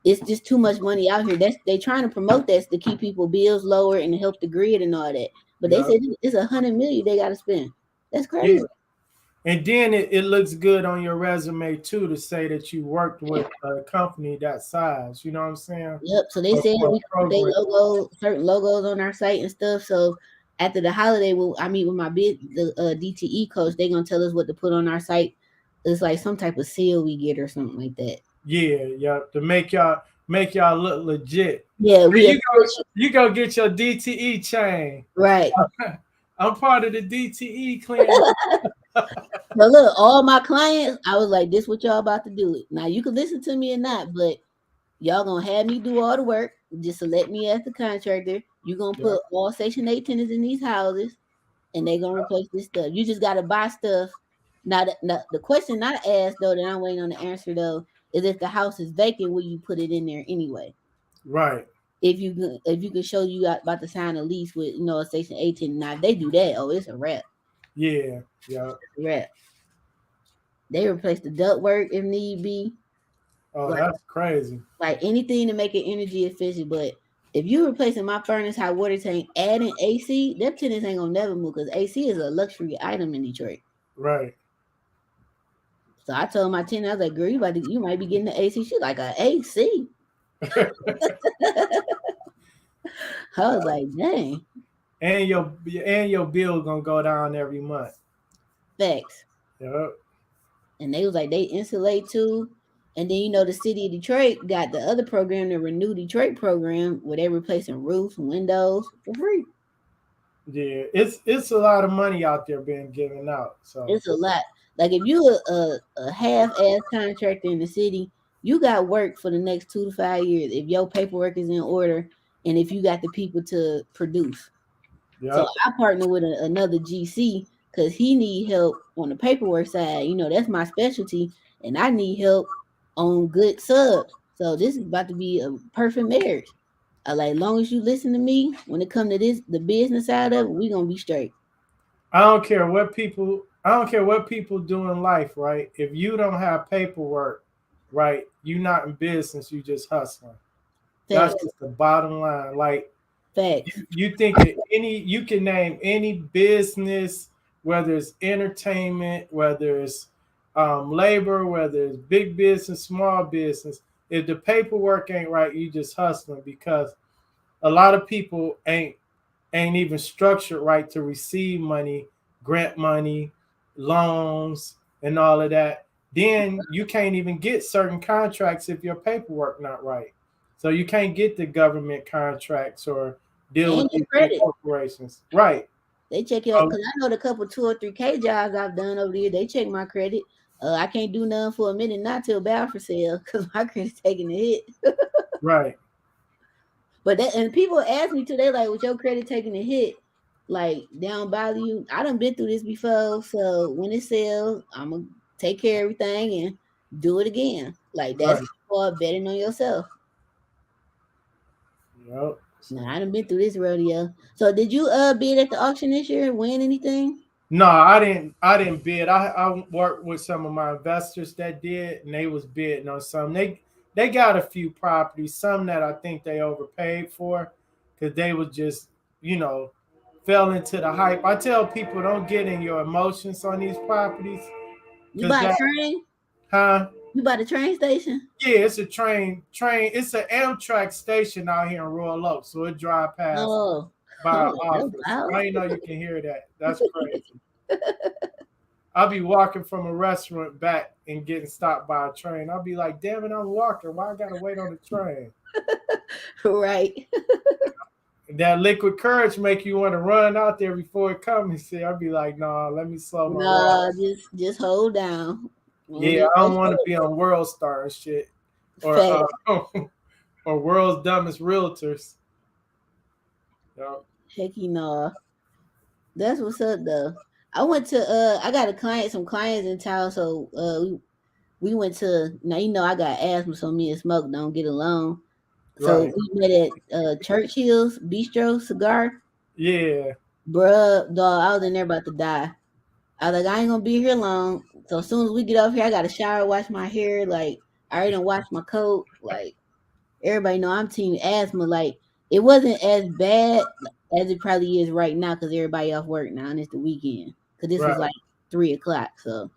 it's just too much money out here. They trying to promote that to keep people bills lower and to help the grid and all that. But they said it's $100 million they got to spend. That's crazy. And then it looks good on your resume too to say that you worked with a company that size. You know what I'm saying? Yep. So they Or said for we a can put their program. logo, certain logos on our site and stuff. So after the holiday, I meet with my the DTE coach. They're gonna tell us what to put on our site. It's like some type of seal we get or something like that. Yeah, yeah. To make y'all look legit. Yeah, Hey, we you go get your DTE chain. right. I'm part of the DTE clan. So look, all my clients, I was like, this what y'all about to do. Now you can listen to me or not, but y'all gonna have me do all the work. Just select me as the contractor. You gonna Yeah, put all Section 8 tenants in these houses, and they gonna replace this stuff. You just gotta buy stuff. Now, the question I asked though that I'm waiting on the answer though is if the house is vacant, will you put it in there anyway? right. If you can show you about to sign a lease with a Section 8 tenant. Now if they do that, oh, it's a wrap. Yeah, yeah. It's a wrap. They replace the duct work if need be. Oh, Like that's crazy. like anything to make it energy efficient. But if you replacing my furnace, hot water tank, adding AC, them tenants ain't gonna never move because AC is a luxury item in Detroit. Right. So I told my tenant, I was like, girl, you might be getting the AC. She's like, a AC. I was like, dang. And your bill gonna go down every month. Facts. Yep. And they was like, they insulate too. And then the city of Detroit got the other program, the Renew Detroit program, where they're replacing roofs, windows for free. Yeah, it's a lot of money out there being given out. So It's a lot. Like if you a half-ass contractor in the city, you got work for the next 2 to 5 years if your paperwork is in order and if you got the people to produce. So yep. I partner with another GC because he need help on the paperwork side. That's my specialty, and I need help on good subs. So this is about to be a perfect marriage. Like, long as you listen to me when it come to the business side of it, we gonna be straight. I don't care what people do in life, right? If you don't have paperwork, right, you're not in business, you just hustling. That's Facts, just the bottom line. Like facts. you think of you can name any business, whether it's entertainment, whether it's labor, whether it's big business, small business. If the paperwork ain't right, you just hustling because a lot of people ain't even structured right to receive money, grant money, loans, and all of that. Then you can't even get certain contracts if your paperwork not right. So you can't get the government contracts or deal with And your these big credit. corporations. Right. They check your So, because I know the couple 2 or 3K jobs I've done over the year. They check my credit. I can't do nothing for a minute, not till bound for sale, because my credit's taking a hit. right. But and people ask me today, like, with your credit taking a hit, like down value. I done been through this before, so when it sells, I'm gonna take care of everything and do it again. Like that's Right. called betting on yourself. Yep. Now I done been through this rodeo. So did you bid at the auction this year? Win anything? No, I didn't bid. I worked with some of my investors that did, and they was bidding on some. They got a few properties, some that I think they overpaid for, because they was just you know fell into the hype. I tell people don't get in your emotions on these properties, You because buy a that train? huh? You buy the train station? Yeah, it's a train. It's an Amtrak station out here in Royal Oak, so it drive past Oh, by I'm our like, that's office. loud. I didn't know you can hear that. That's crazy. I'll be walking from a restaurant back and getting stopped by a train. I'll be like, damn it, I'm walking. Why I gotta wait on the train? Right. And that liquid courage make you want to run out there before it comes. See, I'll be like, nah, let me slow my roll. No, just hold down. Won't Yeah, need I no don't want to smoke. be on World Star and shit. Or Facts. or World's Dumbest Realtors. Yep. Heck no. That's what's up though. I went to I got some clients in town, so we went to now I got asthma, so me and Smoke don't get along. So Right. we met at Churchill's Bistro Cigar. Yeah. Bruh, dog, I was in there about to die. I was like, I ain't gonna be here long. So as soon as we get up here, I gotta shower, wash my hair, like I already done washed my coat. Like everybody know I'm team asthma. Like it wasn't as bad as it probably is right now because everybody off work now and it's the weekend. Cause this was like Right. 3 o'clock. So,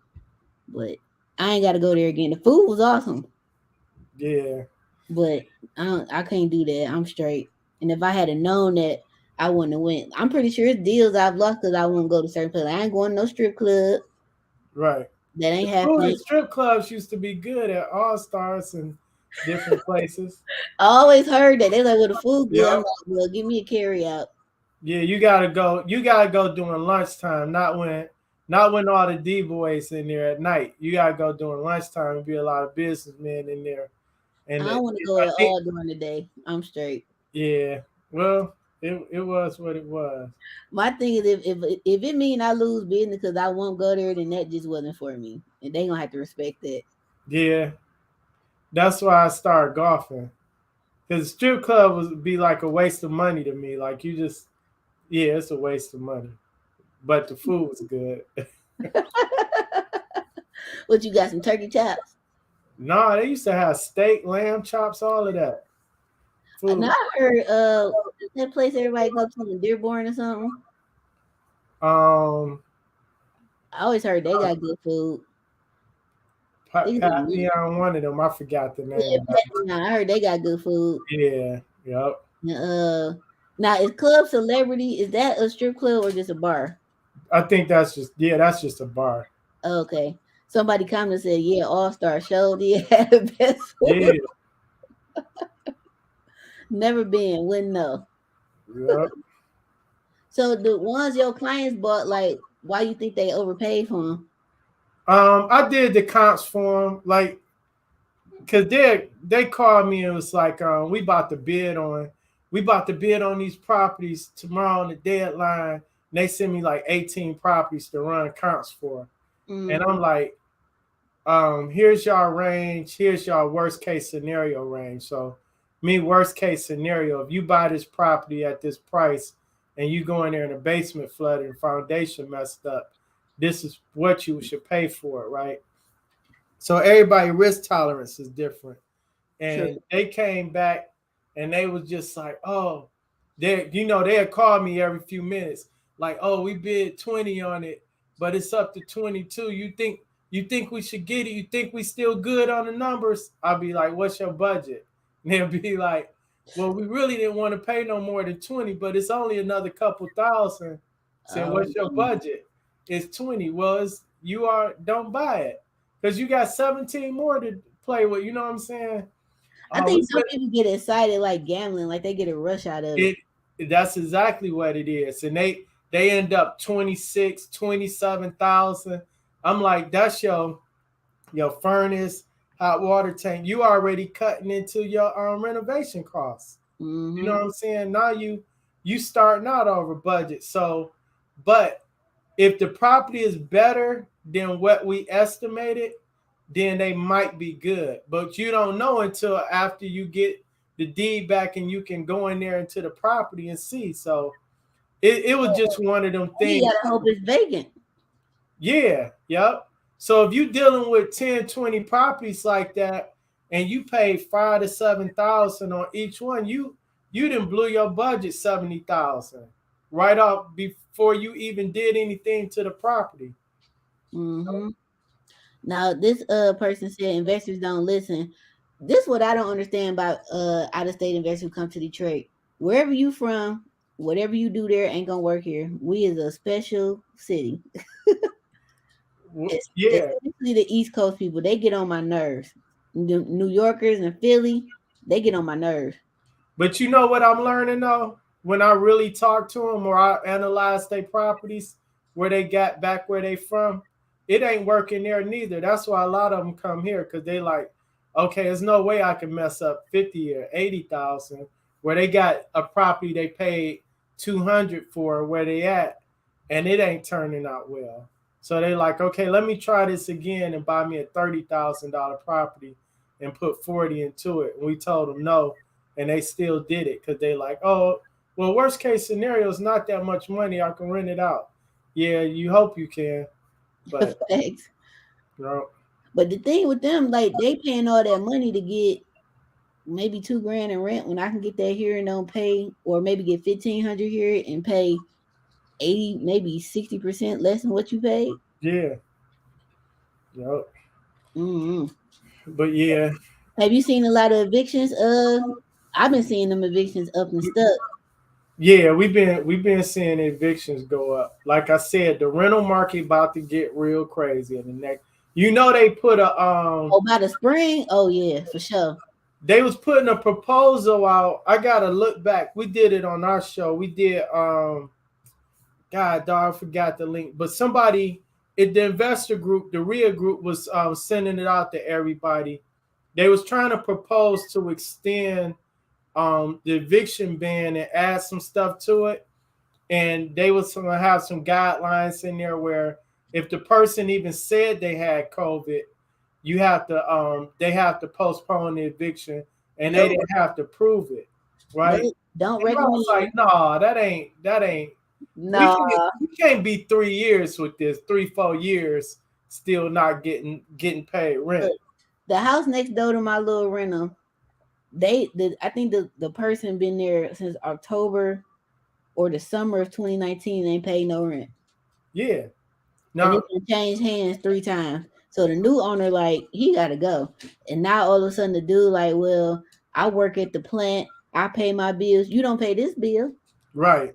but I ain't got to go there again. The food was awesome, Yeah. but I can't do that. I'm straight. And if I had known that, I wouldn't have went. I'm pretty sure it's deals I've lost because I wouldn't go to certain places. I ain't going to no strip club. Right. That ain't The food happening. at strip clubs used to be good at All Stars and different places. I always heard that they like, well, the food good. I'm Yep. like, well, give me a carry out. Yeah, you gotta go. You gotta go during lunchtime, not when all the D boys in there at night. You gotta go during lunchtime and be a lot of businessmen in there. I And don't want to go I at think, all during the day. I'm straight. yeah, well, it was what it was. My thing is, if it mean I lose business because I won't go there, then that just wasn't for me, and they gonna have to respect that. Yeah, that's why I started golfing. Because strip club would be like a waste of money to me. Like you just, yeah, it's a waste of money. But the food was good. What you got? Some turkey chops? No, they used to have steak, lamb chops, all of that Now food. I heard that place everybody go to in Dearborn or something. Um, I always heard they got good food. They Pat me on one of them. I forgot the yeah, name. I heard they got good food. Yeah, yep. Now is Club Celebrity, is that a strip club or just a bar? I think that's just a bar. Okay. Somebody commented and said, yeah, All Star Show did have the best Yeah, food. Never been, wouldn't know. yep. So the ones your clients bought, like, why you think they overpaid for them? I did the comps for them, like, cause they called me and was like, we about to bid on these properties tomorrow on the deadline. And they sent me like 18 properties to run comps for, and Mm-hmm. I'm like, here's y'all range, here's y'all worst case scenario range. So, me worst case scenario, if you buy this property at this price and you go in there and the basement flooded and foundation messed up, this is what you should pay for it, right? So everybody risk tolerance is different. True. And they came back and they was just like, oh, they had called me every few minutes, like, oh, we bid 20 on it, but it's up to 22. You think we should get it? You think we still good on the numbers? I'll be like, what's your budget? And they'll be like, well, we really didn't want to pay no more than 20, but it's only another couple thousand. Said, Oh, what's your budget? It's 20. Well, don't buy it. Because you got 17 more to play with. You know what I'm saying? I We think some people get excited like gambling, like they get a rush out of it. it that's exactly what it is. And they end up 26, 27,000. I'm like, that's your furnace, hot water tank. You already cutting into your renovation costs. You know Mm-hmm. what I'm saying? Now you starting out over budget. So, but if the property is better than what we estimated, then they might be good. But you don't know until after you get the deed back and you can go in there into the property and see. So it was just one of them You things. gotta hope it's vacant. Yeah, yep. So if you're dealing with 10, 20 properties like that and you pay 5 to 7,000 on each one, you didn't blew your budget 70,000 right off before you even did anything to the property. Mm-hmm. Now this person said investors don't listen. This what I don't understand about out of state investors who come to Detroit. Wherever you from, whatever you do there ain't gonna work here. We is a special city. Yeah, Especially the East Coast people, they get on my nerves. The New Yorkers and Philly, they get on my nerves. but you know what I'm learning though? When I really talk to them or I analyze their properties, where they got back where they from, it ain't working there neither. That's why a lot of them come here because they like, okay, there's no way I can mess up 50 or 80,000 where they got a property they paid 200 for where they at, and it ain't turning out well. So they like, okay, let me try this again and buy me a $30,000 property and put 40 into it. And we told them no, and they still did it because they like, oh, well, worst case scenario is not that much money. I can rent it out. Yeah, you hope you can, but Thanks. you know, But the thing with them, like they paying all that money to get maybe 2 grand in rent when I can get that here and don't pay, or maybe get 1,500 here and pay 80, maybe 60% less than what you paid. Yeah. Yep. Mm-hmm. But yeah. Have you seen a lot of evictions? I've been seeing them evictions up and stuck. Yeah, we've been seeing evictions go up. Like I said, the rental market about to get real crazy in the next. They put a Oh, by the spring? Oh yeah, for sure. they was putting a proposal out. I gotta look back. We did it on our show. We did God dog, I forgot the link, but somebody in the investor group, the RIA group, was sending it out to everybody. They was trying to propose to extend the eviction ban and add some stuff to it, and they was going to have some guidelines in there where if the person even said they had COVID, you have to they have to postpone the eviction, and they Nope. didn't have to prove it, right? Nope. Don't And I was recommend. like, nah, that ain't. We No. can't be 3 years with this, 3-4 years still not getting paid rent. Look, the house next door to my little rental, I think the person been there since October or the summer of 2019 ain't paid no rent. Yeah. And Now, it's been changed hands 3 times. So the new owner, like, he gotta go. And now all of a sudden the dude, like, well, I work at the plant, I pay my bills. You don't pay this bill. right.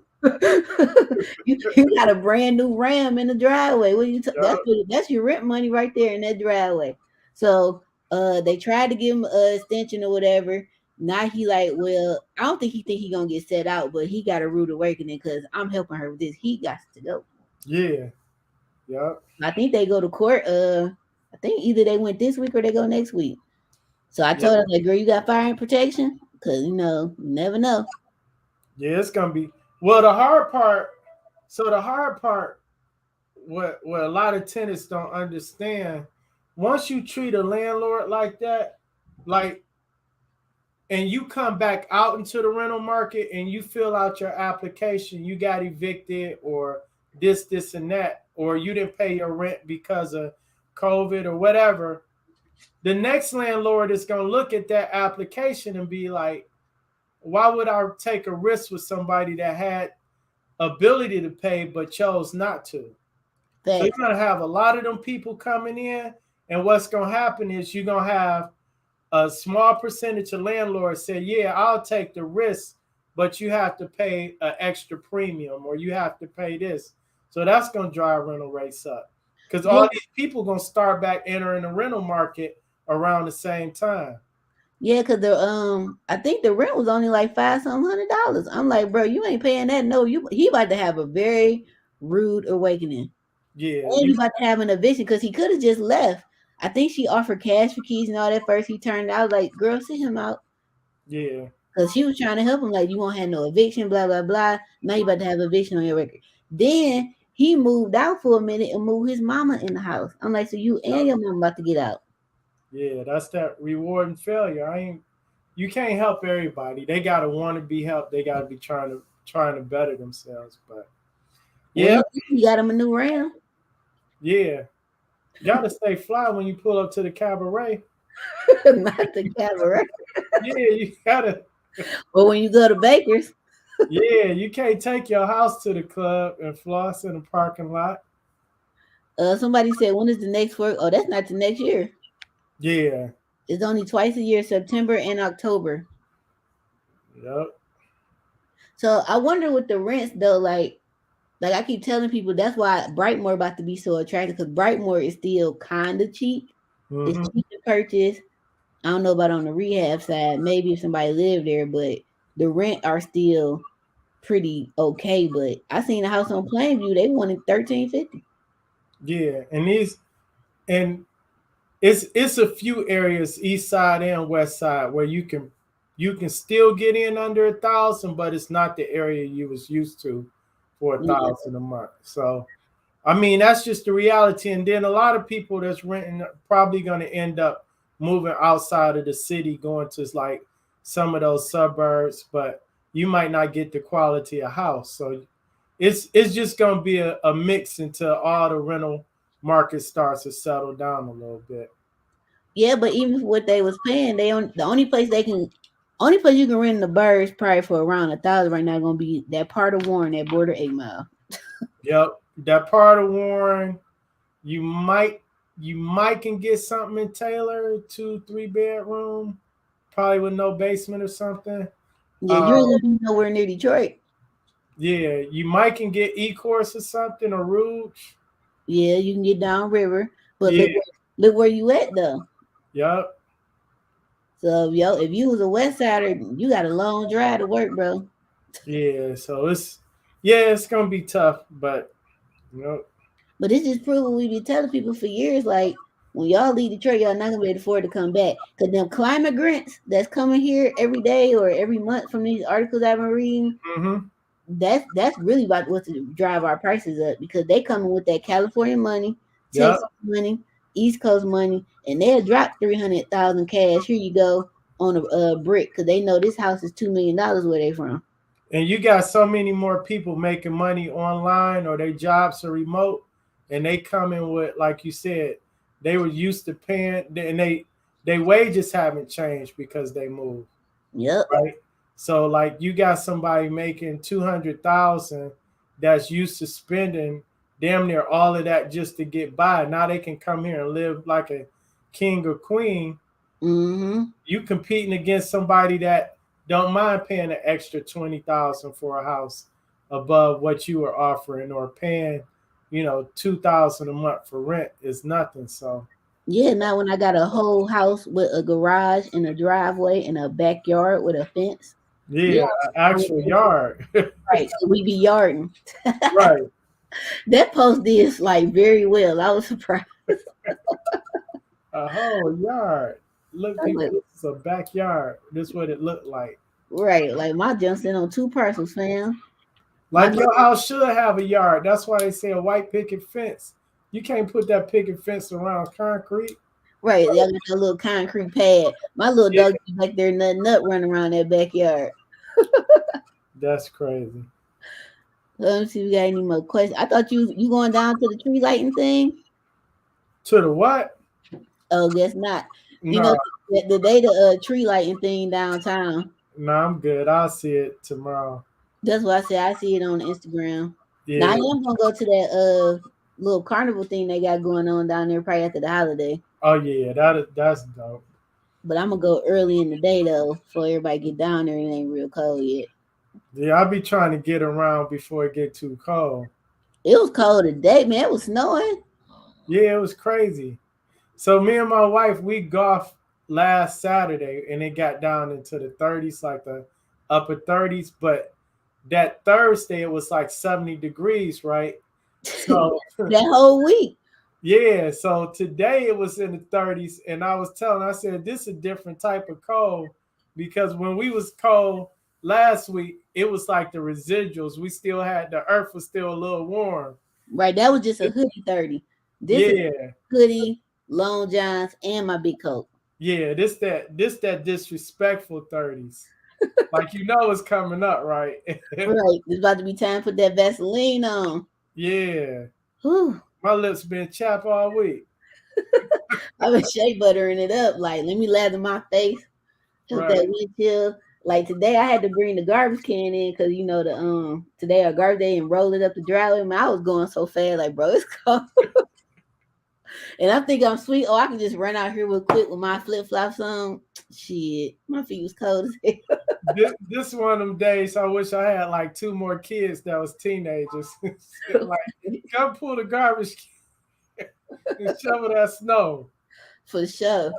you got a brand new Ram in the driveway. What you Yup. that's your rent money right there in that driveway. So they tried to give him a extension or whatever. Now he like, well, I don't think he gonna get set out, but he got a rude awakening because I'm helping her with this. He got to go. Yeah. Yup. I think they go to court. I think either they went this week or they go next week. So I Yep. told her, like, girl, you got fire and protection? Cause you never know. Yeah, it's gonna be well the hard part. So the hard part, what a lot of tenants don't understand, once you treat a landlord like that, like, and you come back out into the rental market and you fill out your application, you got evicted or this and that, or you didn't pay your rent because of COVID or whatever, the next landlord is gonna look at that application and be like, why would I take a risk with somebody that had ability to pay but chose not to? So you're Facts. gonna have a lot of them people coming in, and what's gonna happen is you're gonna have a small percentage of landlords say, "Yeah, I'll take the risk, but you have to pay an extra premium, or you have to pay this." So that's gonna drive rental rates up because Yeah, all these people gonna start back entering the rental market around the same time. yeah, cause I think the rent was only like $500. I'm like, bro, you ain't paying that. No, he about to have a very rude awakening, Yeah, and you. he about to have an eviction because he could have just left. I think she offered cash for keys and all that first. He turned out like, girl, sit him out Yeah, because she was trying to help him. Like, you won't have no eviction, blah blah blah. Now you about to have eviction on your record. Then he moved out for a minute and moved his mama in the house. I'm like, so you and your mama about to get out. yeah, that's that reward and failure. I ain't. You can't help everybody. They gotta want to be helped. They gotta be trying to better themselves. But Well, yeah, he got him a new Ram. yeah, gotta stay fly when you pull up to the cabaret. Not the cabaret. Yeah, you gotta. Or when you go to Baker's. Yeah, you can't take your house to the club and floss in the parking lot. Somebody said, when is the next work? Oh, that's not the next year. Yeah, It's only twice a year, September and October. yep, So I wonder with the rents though, like I keep telling people, that's why Brightmoor about to be so attractive because Brightmoor is still kind of cheap. It's mm-hmm. cheap to purchase. I don't know about on the rehab side. Maybe if somebody lived there, but the rent are still pretty okay. But I seen a house on Plainview. They wanted 1350. Yeah, and it's a few areas, east side and west side, where you can still get in under 1,000, but it's not the area you was used to for a Yeah. thousand a month. So I mean that's just the reality. And then a lot of people that's renting are probably going to end up moving outside of the city, going to like some of those suburbs, but you might not get the quality of house. So it's just going to be a mix until all the rental market starts to settle down a little bit. Yeah, but even for what they was paying, the only place you can rent in the Birds probably for around 1,000 right now gonna be that part of Warren, that border 8 Mile. Yep, that part of Warren. You might can get something in Taylor, 2-3 bedroom, probably with no basement or something. Yeah, you ain't gonna be nowhere near Detroit. Yeah, you might can get E-Course or something or Rouge. Yeah, you can get down river, but Yeah, look where you at though. yep. So if you was a West Sider, you got a long drive to work, bro. Yeah, so it's gonna be tough, but you know, But it's just proving we be telling people for years, like when y'all leave Detroit, y'all not gonna be able to afford to come back. Cause them climate grants that's coming here every day or every month from these articles I've been reading, mm-hmm. that's really about what to drive our prices up because they coming with that California money, Yep. Texas money, East Coast money, and they'll drop 300,000 cash. Here you go on a brick because they know this house is $2 million where they from. And you got so many more people making money online or their jobs are remote, and they come in with, like you said, they were used to paying, and they wages haven't changed because they moved, Yep. right? So like you got somebody making 200,000 that's used to spending damn near all of that just to get by. Now they can come here and live like a king or queen. Mm-hmm. You competing against somebody that don't mind paying an extra 20,000 for a house above what you are offering, or paying, 2,000 a month for rent is nothing. So Yeah, now when I got a whole house with a garage and a driveway and a backyard with a fence, yeah, yeah, actual yard. right. So we be yarding. Right. That post did like very well. I was surprised. A whole yard. Look, I was people, like, this is a backyard. This is what it looked like. right, like my Johnson on two parcels, fam. My Like your house should have a yard. That's why they say a white picket fence. You can't put that picket fence around concrete. right, y'all got that little concrete pad. My little Yeah, dog be back there nut running around that backyard. that's crazy. Let me see if we got any more questions. I thought you going down to the tree lighting thing. To the what? Oh, guess not. You know No, the day the tree lighting thing downtown. no, I'm good. I'll see it tomorrow. That's why I said I see it on Instagram. Now I Yeah. am gonna go to that little carnival thing they got going on down there probably after the holiday. Oh yeah, that's dope. But I'm gonna go early in the day though, before everybody get down there and it ain't real cold yet. Yeah, I'll be trying to get around before it get too cold. It was cold today, man. It was snowing. Yeah, it was crazy. So me and my wife, we golfed last Saturday, and it got down into the 30s, like the upper 30s. But that Thursday, it was like 70 degrees, right? So That whole week. yeah, so today it was in the 30s, and I said this is a different type of cold, because when we was cold last week, it was like the residuals. We still had, the earth was still a little warm. Right, that was just a hoodie 30. This is Yeah, hoodie, long johns, and my big coat. yeah, this that disrespectful 30s. Like it's coming up, right? Right, it's about to be time to put that Vaseline on. Yeah. Whew. My lips been chapped all week. I've been shea buttering it up. Like, let me lather my face. Help Right. that wind chill. Like today, I had to bring the garbage can in because the today our garbage day and roll it up the driveway. Man, I was going so fast, like bro, it's cold. And I think I'm sweet. Oh, I can just run out here real quick with my flip flops on. Shit, my feet was cold as hell. This one of them days I wish I had like two more kids that was teenagers. Like, come pull the garbage can and shovel that snow. For sure.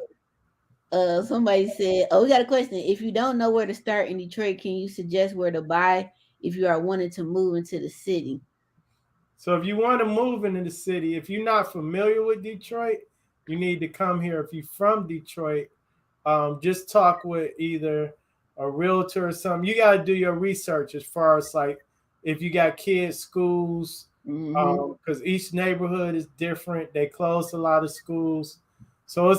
Somebody said, "Oh, we got a question. If you don't know where to start in Detroit, can you suggest where to buy if you are wanting to move into the city?" So if you want to move into the city, if you're not familiar with Detroit, you need to come here. If you're from Detroit, just talk with either a realtor or something. You got to do your research as far as like if you got kids, schools, Mm-hmm. because each neighborhood is different. They close a lot of schools, so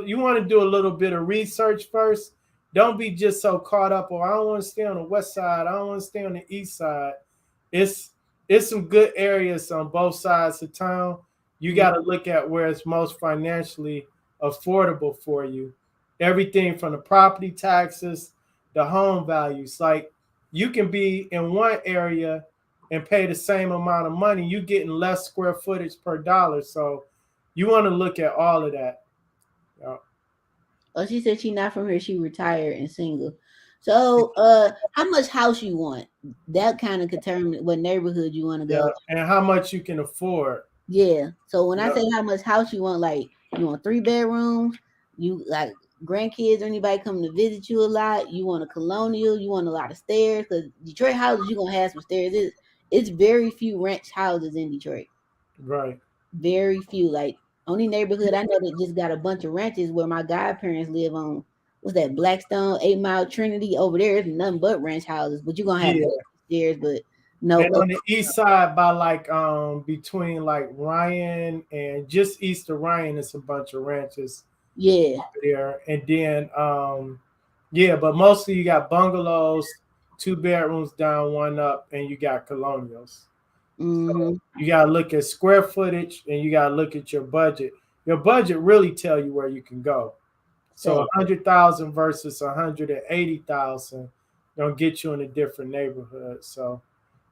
you want to do a little bit of research first. Don't be just so caught up. Oh, I don't want to stay on the west side. I don't want to stay on the east side. It's it's some good areas on both sides of town. You got to look at where it's most financially affordable for you. Everything from the property taxes, the home values. Like you can be in one area and pay the same amount of money. You getting less square footage per dollar. So You want to look at all of that. Yeah. Oh, she said she not from here. She retired and single. So, how much house you want? That kind of determine what neighborhood you want to go. Yeah, and how much you can afford. Yeah. So when I Yep. say how much house you want, like you want 3 bedrooms, you like grandkids or anybody coming to visit you a lot. You want a colonial. You want a lot of stairs because Detroit houses you gonna have some stairs. It's very few ranch houses in Detroit. Right. Very few. Like only neighborhood I know that just got a bunch of ranches where my godparents live on. What's that Blackstone 8 Mile Trinity over there? Is nothing but ranch houses, but you're gonna have Yeah. stairs, but no. And on the east side by like between like Ryan and just east of Ryan, it's a bunch of ranches Yeah. there. And then yeah, but mostly you got bungalows, 2 bedrooms down, one up, and you got colonials. Mm-hmm. So you gotta look at square footage and you gotta look at your budget. Your budget really tell you where you can go. So So 100,000 versus 180,000 gonna get you in a different neighborhood. So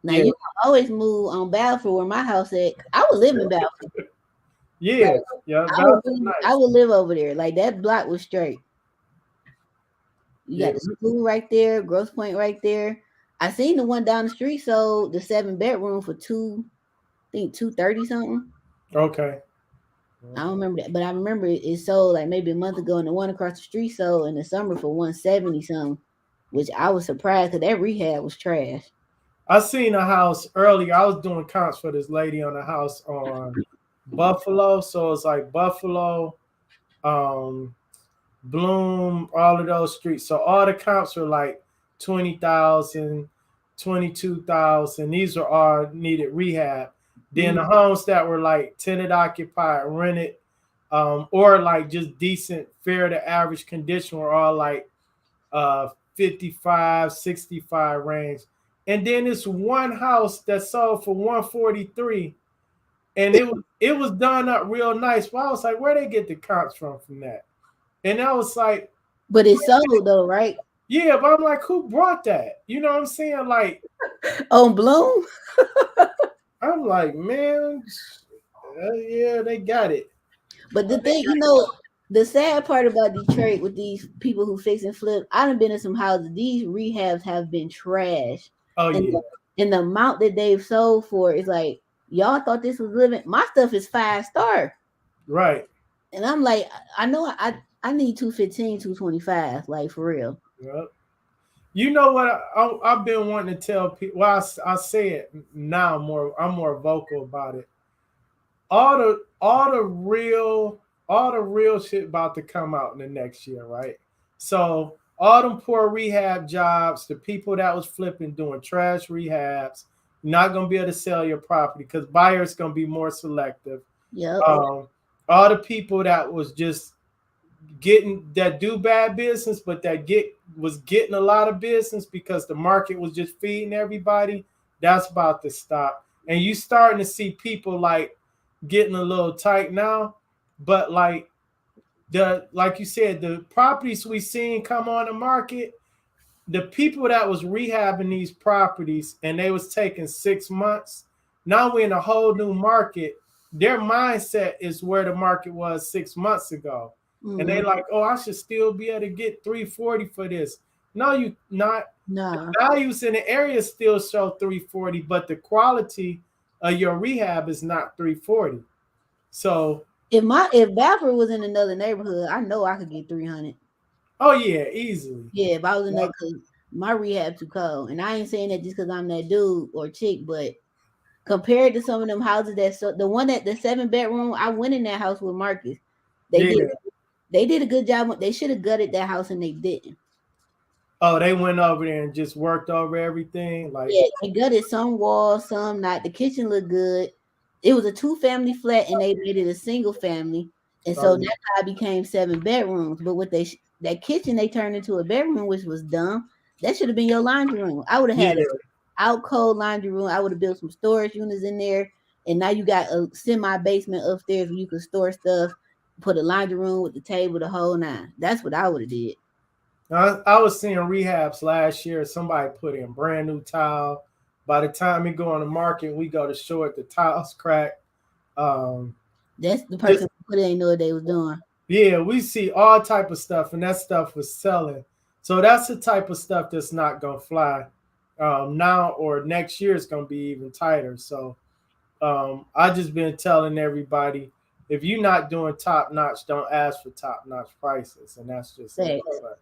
now yeah, you can always move on Balfour where my house at. I would live in Balfour. yeah, Like, yeah. I Nice. would live over there. Like that block was straight. You Yeah, got the school right there, Grosse Point right there. I seen the one down the street sold the 7 bedroom for I think 230 something. okay. I don't remember that, but I remember it sold like maybe a month ago, and the one across the street sold in the summer for 170 something, which I was surprised because that rehab was trash. I seen a house earlier. I was doing comps for this lady on a house on Buffalo. So it's like Buffalo, um, Bloom, all of those streets. So all the comps were like 20,000, 22,000. These are all needed rehab. Then the homes that were like tenant occupied, rented, or like just decent, fair to average condition were all like 55, 65 range. And then this one house that sold for 143, and it was done up real nice. But I was like, where they get the comps from that? And I was like, But it sold though, right? yeah, but I'm like, who brought that? You know what I'm saying? Like, On Bloom. I'm like, man, yeah, they got it. But the thing, the sad part about Detroit with these people who fix and flip, I done been in some houses. These rehabs have been trash, Oh and yeah, and the amount that they've sold for is like y'all thought this was living. My stuff is 5 star, right. and I'm like, I know I need 215, 225, like for real. Yep. You know what? I've been wanting to tell people. Well, I say it now more. I'm more vocal about it. All the real shit about to come out in the next year, right? So all them poor rehab jobs, the people that was flipping doing trash rehabs, you're not gonna be able to sell your property because buyers gonna be more selective. Yep. All the people that was just that do bad business, but that was getting a lot of business because the market was just feeding everybody. That's about to stop, and you starting to see people like getting a little tight now. But like you said, the properties we seen come on the market, the people that was rehabbing these properties and they was taking 6 months. Now we're in a whole new market. Their mindset is where the market was 6 months ago. Mm-hmm. And they like, oh, I should still be able to get 340 for this. No, you not. No. The values in the area still show 340, but the quality of your rehab is not 340. So if Balfour was in another neighborhood, I know I could get 300. Oh yeah, easily. Yeah, if I was in that, cause my rehab too cold, and I ain't saying that just because I'm that dude or chick, but compared to some of them houses the one that the 7 bedroom, I went in that house with Marcus. They did a good job. They should have gutted that house and they didn't. Oh, they went over there and just worked over everything. Like yeah, they gutted some walls, some not. The kitchen looked good. It was a 2-family flat, and they made it a single family, and so that's how it became 7 bedrooms. But with that kitchen, they turned into a bedroom, which was dumb. That should have been your laundry room. I would have had an out cold laundry room. I would have built some storage units in there, and now you got a semi basement upstairs where you can store stuff. Put a laundry room with the table, the whole nine. That's what I would have did. I was seeing rehabs last year. Somebody put in brand new tile. By the time it go on the market, we go to show it, the tiles crack. That's the person What they know what they was doing. Yeah, we see all type of stuff, and that stuff was selling. So that's the type of stuff that's not gonna fly now or next year. Is gonna be even tighter. So I just been telling everybody, if you're not doing top notch, don't ask for top notch prices, and that's just it. But,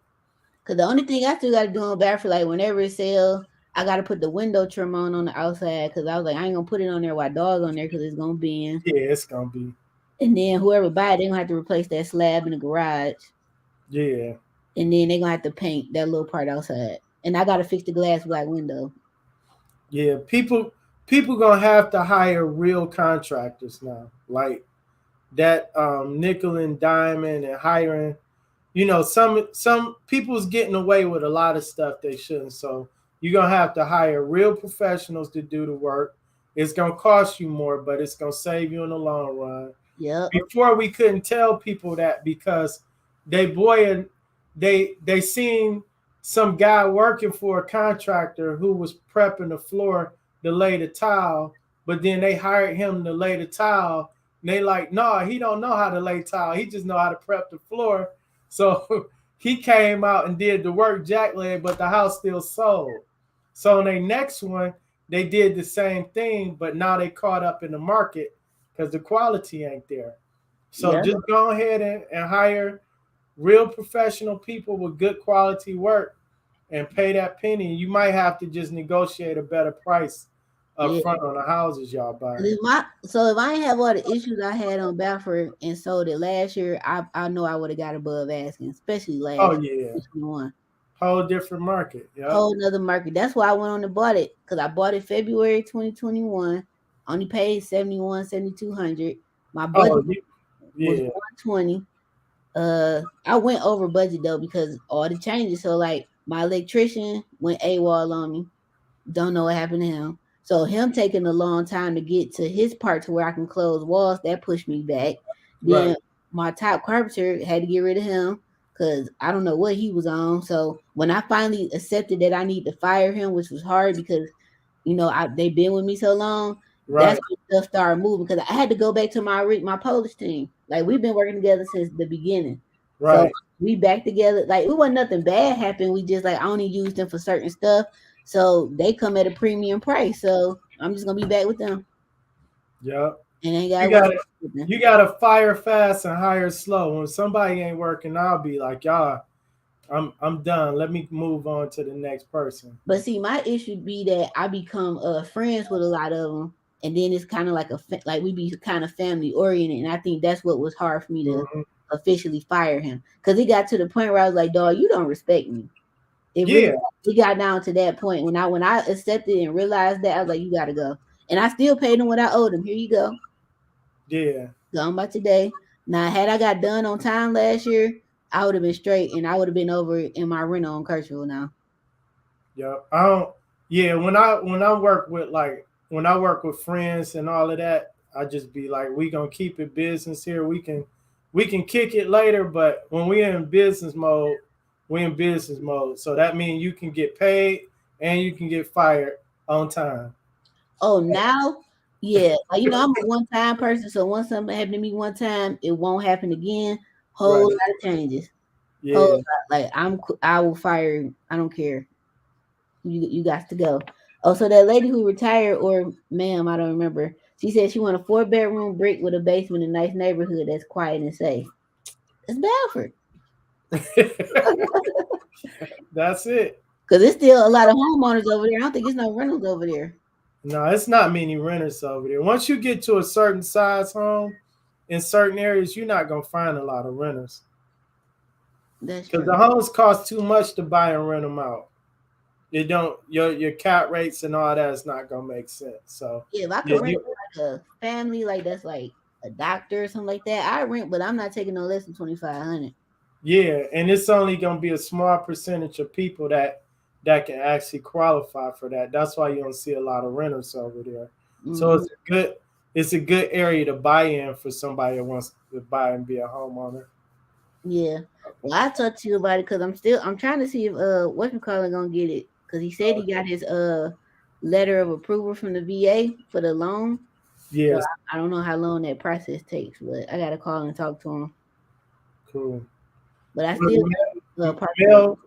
Cause the only thing I still got to do on Baffert, like whenever it sells, I got to put the window trim on the outside. Cause I was like, I ain't gonna put it on there while dog on there, cause it's gonna bend. yeah, it's gonna be. And then whoever buy it, they gonna have to replace that slab in the garage. Yeah. And then they gonna have to paint that little part outside. And I gotta fix the glass black window. Yeah, people gonna have to hire real contractors now, like that nickel and diamond and hiring. You know, some people's getting away with a lot of stuff they shouldn't. So you're gonna have to hire real professionals to do the work. It's gonna cost you more, but it's gonna save you in the long run. Yep. Before we couldn't tell people that because they seen some guy working for a contractor who was prepping the floor to lay the tile, but then they hired him to lay the tile. And they like, no, he don't know how to lay tile. He just know how to prep the floor. So he came out and did the work Jack laid, but the house still sold. So in their next one, they did the same thing, but now they caught up in the market because the quality ain't there. So just go ahead and hire real professional people with good quality work and pay that penny. You might have to just negotiate a better price up front on the houses y'all buy. So if I ain't have all the issues I had on Baffert and sold it last year, I know I would have got above asking, especially last. Oh yeah, whole different market. Yeah, whole another market. That's why I went on and bought it, because I bought it February 2021. Only paid $7,200. My budget was 120. I went over budget though because all the changes. So like my electrician went AWOL on me. Don't know what happened to him. So him taking a long time to get to his part to where I can close walls, that pushed me back. Then my top carpenter had to get rid of him because I don't know what he was on. So when I finally accepted that I need to fire him, which was hard because, you know, they've been with me so long, that's when stuff started moving because I had to go back to my Polish team. Like we've been working together since the beginning. So we back together. Like it wasn't nothing bad happened. We just like I only used them for certain stuff. So they come at a premium price. So I'm just gonna be back with them. Yep. And you gotta fire fast and hire slow. When somebody ain't working, I'll be like, y'all, I'm done. Let me move on to the next person. But see, my issue be that I become friends with a lot of them, and then it's kind of like we be kind of family oriented, and I think that's what was hard for me to officially fire him because it got to the point where I was like, dog, you don't respect me. It got down to that point when I accepted and realized that I was like, you gotta go, and I still paid him what I owed him. Here you go. Yeah. Gone by today. Now, had I got done on time last year, I would have been straight, and I would have been over in my rental on Kirksville now. Yeah, when I work with friends and all of that, I just be like, we gonna keep it business here. We can kick it later, but when we're in business mode, we're in business mode. So that means you can get paid and you can get fired on time. Oh, now, yeah, you know I'm a one-time person, so once something happened to me one time, it won't happen again. Whole lot of changes. Yeah, whole lot. Like I will fire. I don't care. You got to go. Oh, so that lady who retired, or ma'am, I don't remember. She said she want a 4-bedroom brick with a basement in a nice neighborhood that's quiet and safe. It's Baffert. That's it. Because there's still a lot of homeowners over there. I don't think there's no rentals over there. No, it's not many renters over there. Once you get to a certain size home in certain areas, you're not gonna find a lot of renters. Because the homes cost too much to buy and rent them out. You don't your cap rates and all that is not gonna make sense. So yeah, if I could rent like a family, like that's like a doctor or something like that, I rent, but I'm not taking no less than $2,500. Yeah, and it's only gonna be a small percentage of people that can actually qualify for that. That's why you don't see a lot of renters over there. Mm-hmm. So it's a good area to buy in for somebody that wants to buy and be a homeowner. Yeah. Well, I talked to you about it because I'm trying to see if whatchamacallit gonna get it. Because he said he got his letter of approval from the VA for the loan. Yes. I don't know how long that process takes, but I gotta call and talk to him. Cool. But I still Mel,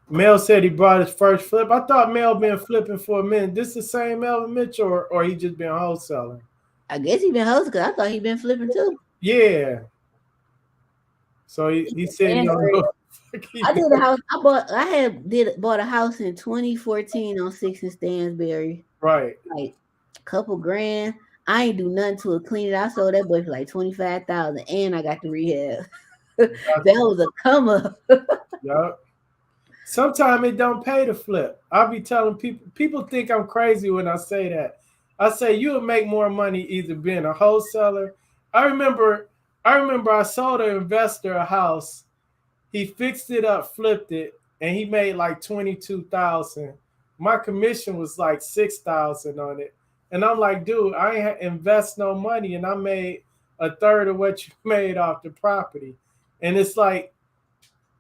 Mel said he brought his first flip. I thought Mel been flipping for a minute. This the same Melvin Mitchell, or he just been wholesaling? I guess he been hosting because I thought he been flipping too. Yeah. So he said he don't know. I did a house. Bought a house in 2014 on 6th and Stansbury. Right. Like a couple grand. I ain't do nothing to it. Clean it. I sold that boy for like 25,000, and I got the rehab. That was a come up. Yup. Sometimes it don't pay to flip. I'll be telling people think I'm crazy when I say that. I say you'll make more money either being a wholesaler. I remember I sold an investor a house. He fixed it up, flipped it, and he made like 22,000. My commission was like 6,000 on it. And I'm like, dude, I ain't invest no money, and I made a third of what you made off the property. And it's like,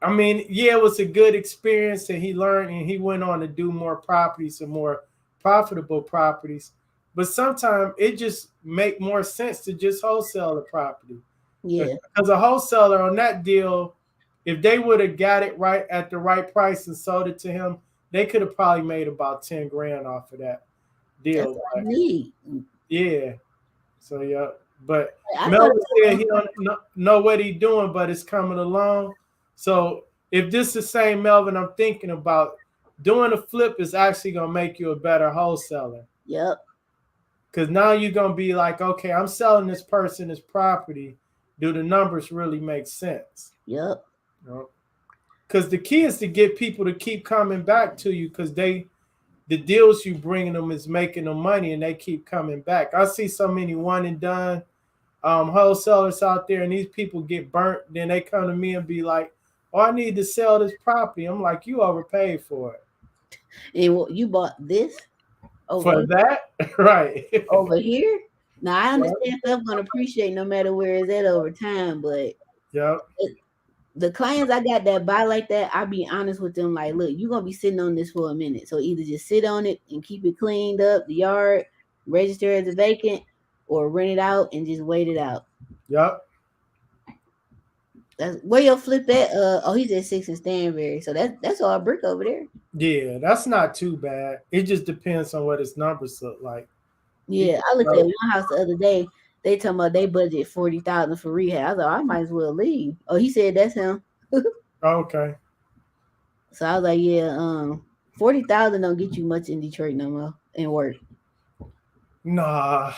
I mean, yeah, it was a good experience, and he learned, and he went on to do more properties and more profitable properties. But sometimes it just make more sense to just wholesale the property. Yeah. Because a wholesaler on that deal, if they would have got it right at the right price and sold it to him, they could have probably made about 10 grand off of that deal. That's neat. Yeah. So yeah. But Melvin said he don't know what he's doing, but it's coming along. So if this is the same Melvin I'm thinking about, doing a flip is actually gonna make you a better wholesaler. Yep. Because now you're gonna be like, okay, I'm selling this person this property. Do the numbers really make sense? Yep. Because the key is to get people to keep coming back to you, because the deals you bringing them is making them money, and they keep coming back. I see so many one and done wholesalers out there, and these people get burnt. Then they come to me and be like, "Oh, I need to sell this property." I'm like, "You overpaid for it." And you bought this for that, right? Over here. Now I understand stuff gonna appreciate no matter where it's at over time, but the clients I got that buy like that, I'll be honest with them. Like, look, you're gonna be sitting on this for a minute, so either just sit on it and keep it cleaned up, the yard, register as a vacant, or rent it out and just wait it out. Yep. That's where your flip at. He's at 6th and Stanberry, so that's all brick over there. Yeah, that's not too bad. It just depends on what his numbers look like. Yeah, I looked at one house the other day. They talking about they budget 40,000 for rehab. I was like, I might as well leave. Oh, he said that's him. Okay. So I was like, yeah, 40,000 don't get you much in Detroit no more in work. Nah.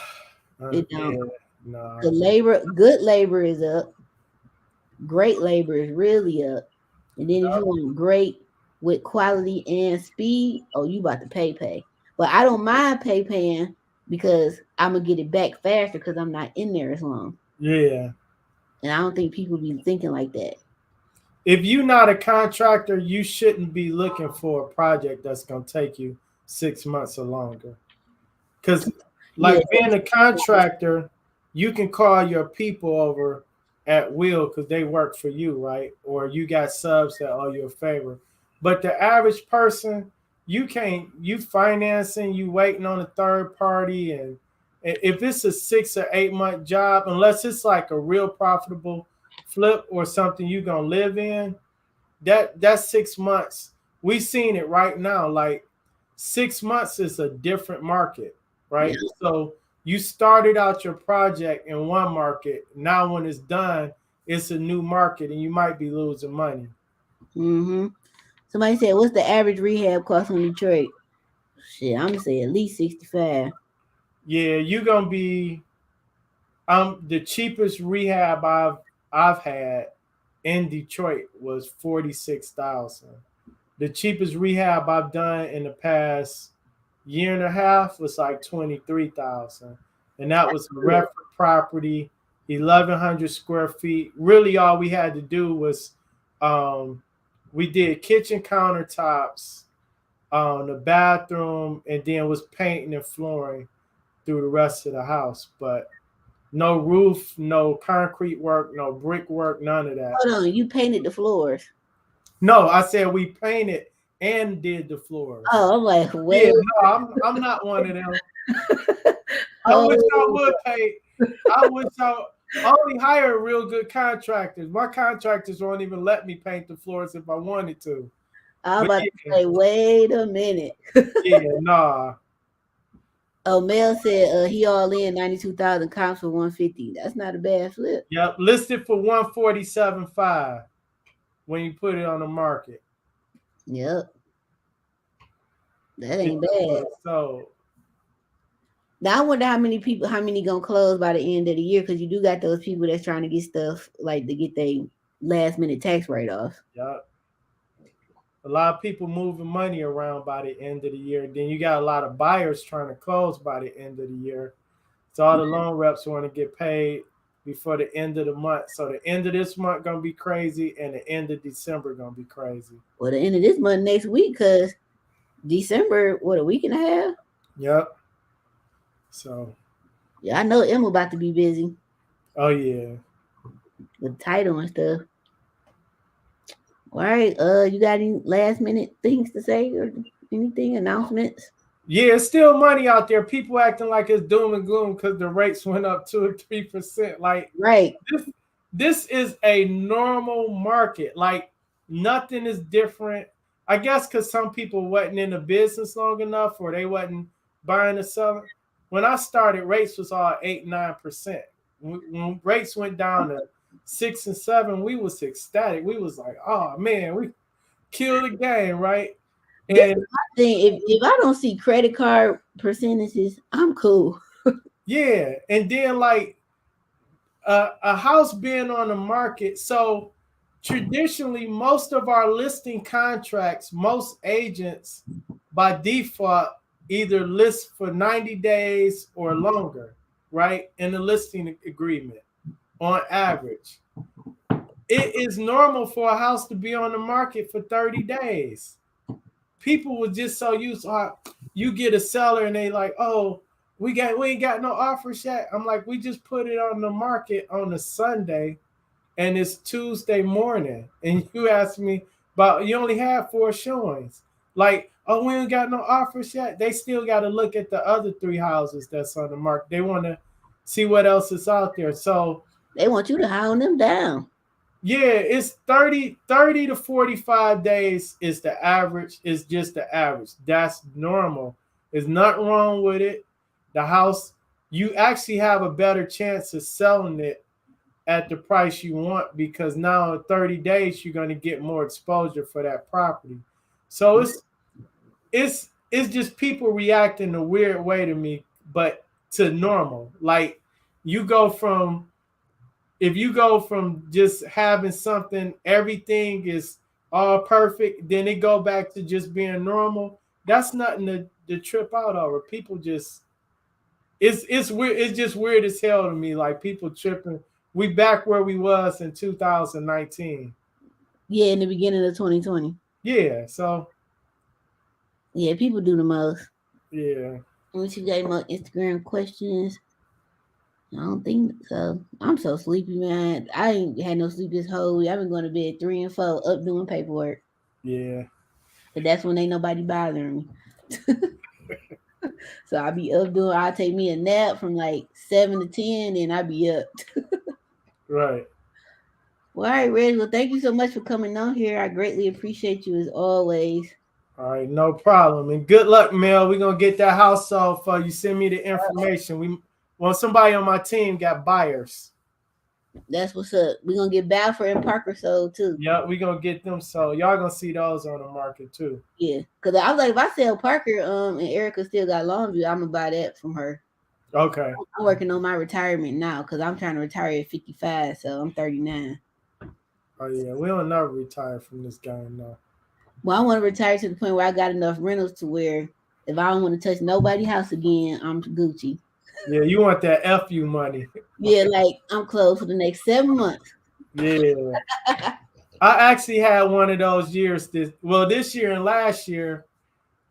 It don't. Yeah, nah. Good labor is up. Great labor is really up. And then if you want great with quality and speed, oh, you about to pay. But I don't mind paying because I'm gonna get it back faster because I'm not in there as long. Yeah. And I don't think people be thinking like that. If you're not a contractor, you shouldn't be looking for a project that's gonna take you 6 months or longer. Because being a contractor, you can call your people over at will because they work for you, right? Or you got subs that owe you a favor. But the average person, you financing, you waiting on a third party, and if it's a 6 or 8 month job, unless it's like a real profitable flip or something you're gonna live in, that's 6 months. We've seen it right now. Like 6 months is a different market, right? Yeah. So you started out your project in one market. Now when it's done, it's a new market, and you might be losing money. Mm-hmm. Somebody said, what's the average rehab cost in Detroit? Shit, I'm gonna say at least 65. Yeah, you're gonna be the cheapest rehab I've had in Detroit was 46,000. The cheapest rehab I've done in the past year and a half was like 23,000. And that was a reference property, 1,100 square feet. Really all we had to do was we did kitchen countertops, the bathroom, and then was painting and flooring through the rest of the house. But no roof, no concrete work, no brick work, none of that. Hold on, you painted the floors? No, I said we painted and did the floors. Oh, I'm like, wait. Yeah, no, I'm not one of them. I wish I Oh, would pay. I wish I only hire real good contractors. My contractors won't even let me paint the floors if I wanted to. I was But about to say, wait a minute. yeah, nah. Oh, Mel said he all in 92,000 comps for 150. That's not a bad flip. Yep, listed for 147.5 when you put it on the market. Yep. That It's ain't bad. so Now I wonder how many gonna close by the end of the year, because you do got those people that's trying to get stuff like to get their last minute tax write off. yep. A lot of people moving money around by the end of the year. Then you got a lot of buyers trying to close by the end of the year. So all the loan reps want to get paid before the end of the month. So the end of this month gonna be crazy, and the end of December gonna be crazy. Well, the end of this month next week, because December, what, a week and a half? Yep. So Yeah, I know Emma about to be busy oh yeah. with the title and stuff. All right, you got any last minute things to say or anything, announcements? Yeah, it's still money out there. People acting like it's doom and gloom because the rates went up 2 or 3%. Like Right. this is a normal market. Like nothing is different. I guess because some people wasn't in the business long enough, or they wasn't buying or selling. When I started, rates was all 8-9%. When rates went down to 6 and 7, we was ecstatic. We was like, oh man, we killed the game, right? And Thing, if I don't see credit card percentages, I'm cool. yeah, and then like a house being on the market. So traditionally, most of our listing contracts, most agents by default either list for 90 days or longer, right? In the listing agreement on average. It is normal for a house to be on the market for 30 days. People were just so used to you get a seller and they like, oh, we ain't got no offers yet. I'm like, we just put it on the market on a Sunday and it's Tuesday morning. And you ask me about you only have 4 showings. Like, oh, we ain't got no offers yet. They still got to look at the other 3 houses that's on the market. They want to see what else is out there. So They want you to hound them down. yeah, it's 30 to 45 days is the average. It's just the average. That's normal. There's nothing wrong with it. The house, you actually have a better chance of selling it at the price you want, because now in 30 days you're going to get more exposure for that property. So it's just people reacting a weird way to me, but to normal. Like you go from if you go from just having something, everything is all perfect, then it go back to just being normal. That's nothing to trip out over. People just it's weird. It's just weird as hell to me. Like people tripping. We back where we was in 2019. Yeah, in the beginning of 2020. Yeah. So Yeah, people do the most. yeah. Let me see if you got any more Instagram questions. I don't think so. I'm so sleepy, man. I ain't had no sleep this whole week. I've been going to bed 3 and 4 up doing paperwork. Yeah. But that's when ain't nobody bothering me. So I'll be up doing, I'll take me a nap from like 7 to 10 and I'll be up. Right. Well, all right, Reg. Well, thank you so much for coming on here. I greatly appreciate you as always. All right, no problem. And good luck, Mel. We're gonna get that house sold for you. Send me the information. We want somebody on my team got buyers. That's what's up. We're gonna get Balfour and Parker sold too. Yeah, we're gonna get them sold. Y'all gonna see those on the market too. Yeah. Cause I was like, if I sell Parker, and Erica still got Longview, I'm gonna buy that from her. Okay. I'm working on my retirement now because I'm trying to retire at 55, so I'm 39. Oh yeah, we don't never retire from this game now. Well, I want to retire to the point where I got enough rentals to where if I don't want to touch nobody's house again, I'm Gucci. Yeah, you want that FU money. Yeah, like I'm closed for the next 7 months. Yeah. I actually had one of those years this year and last year.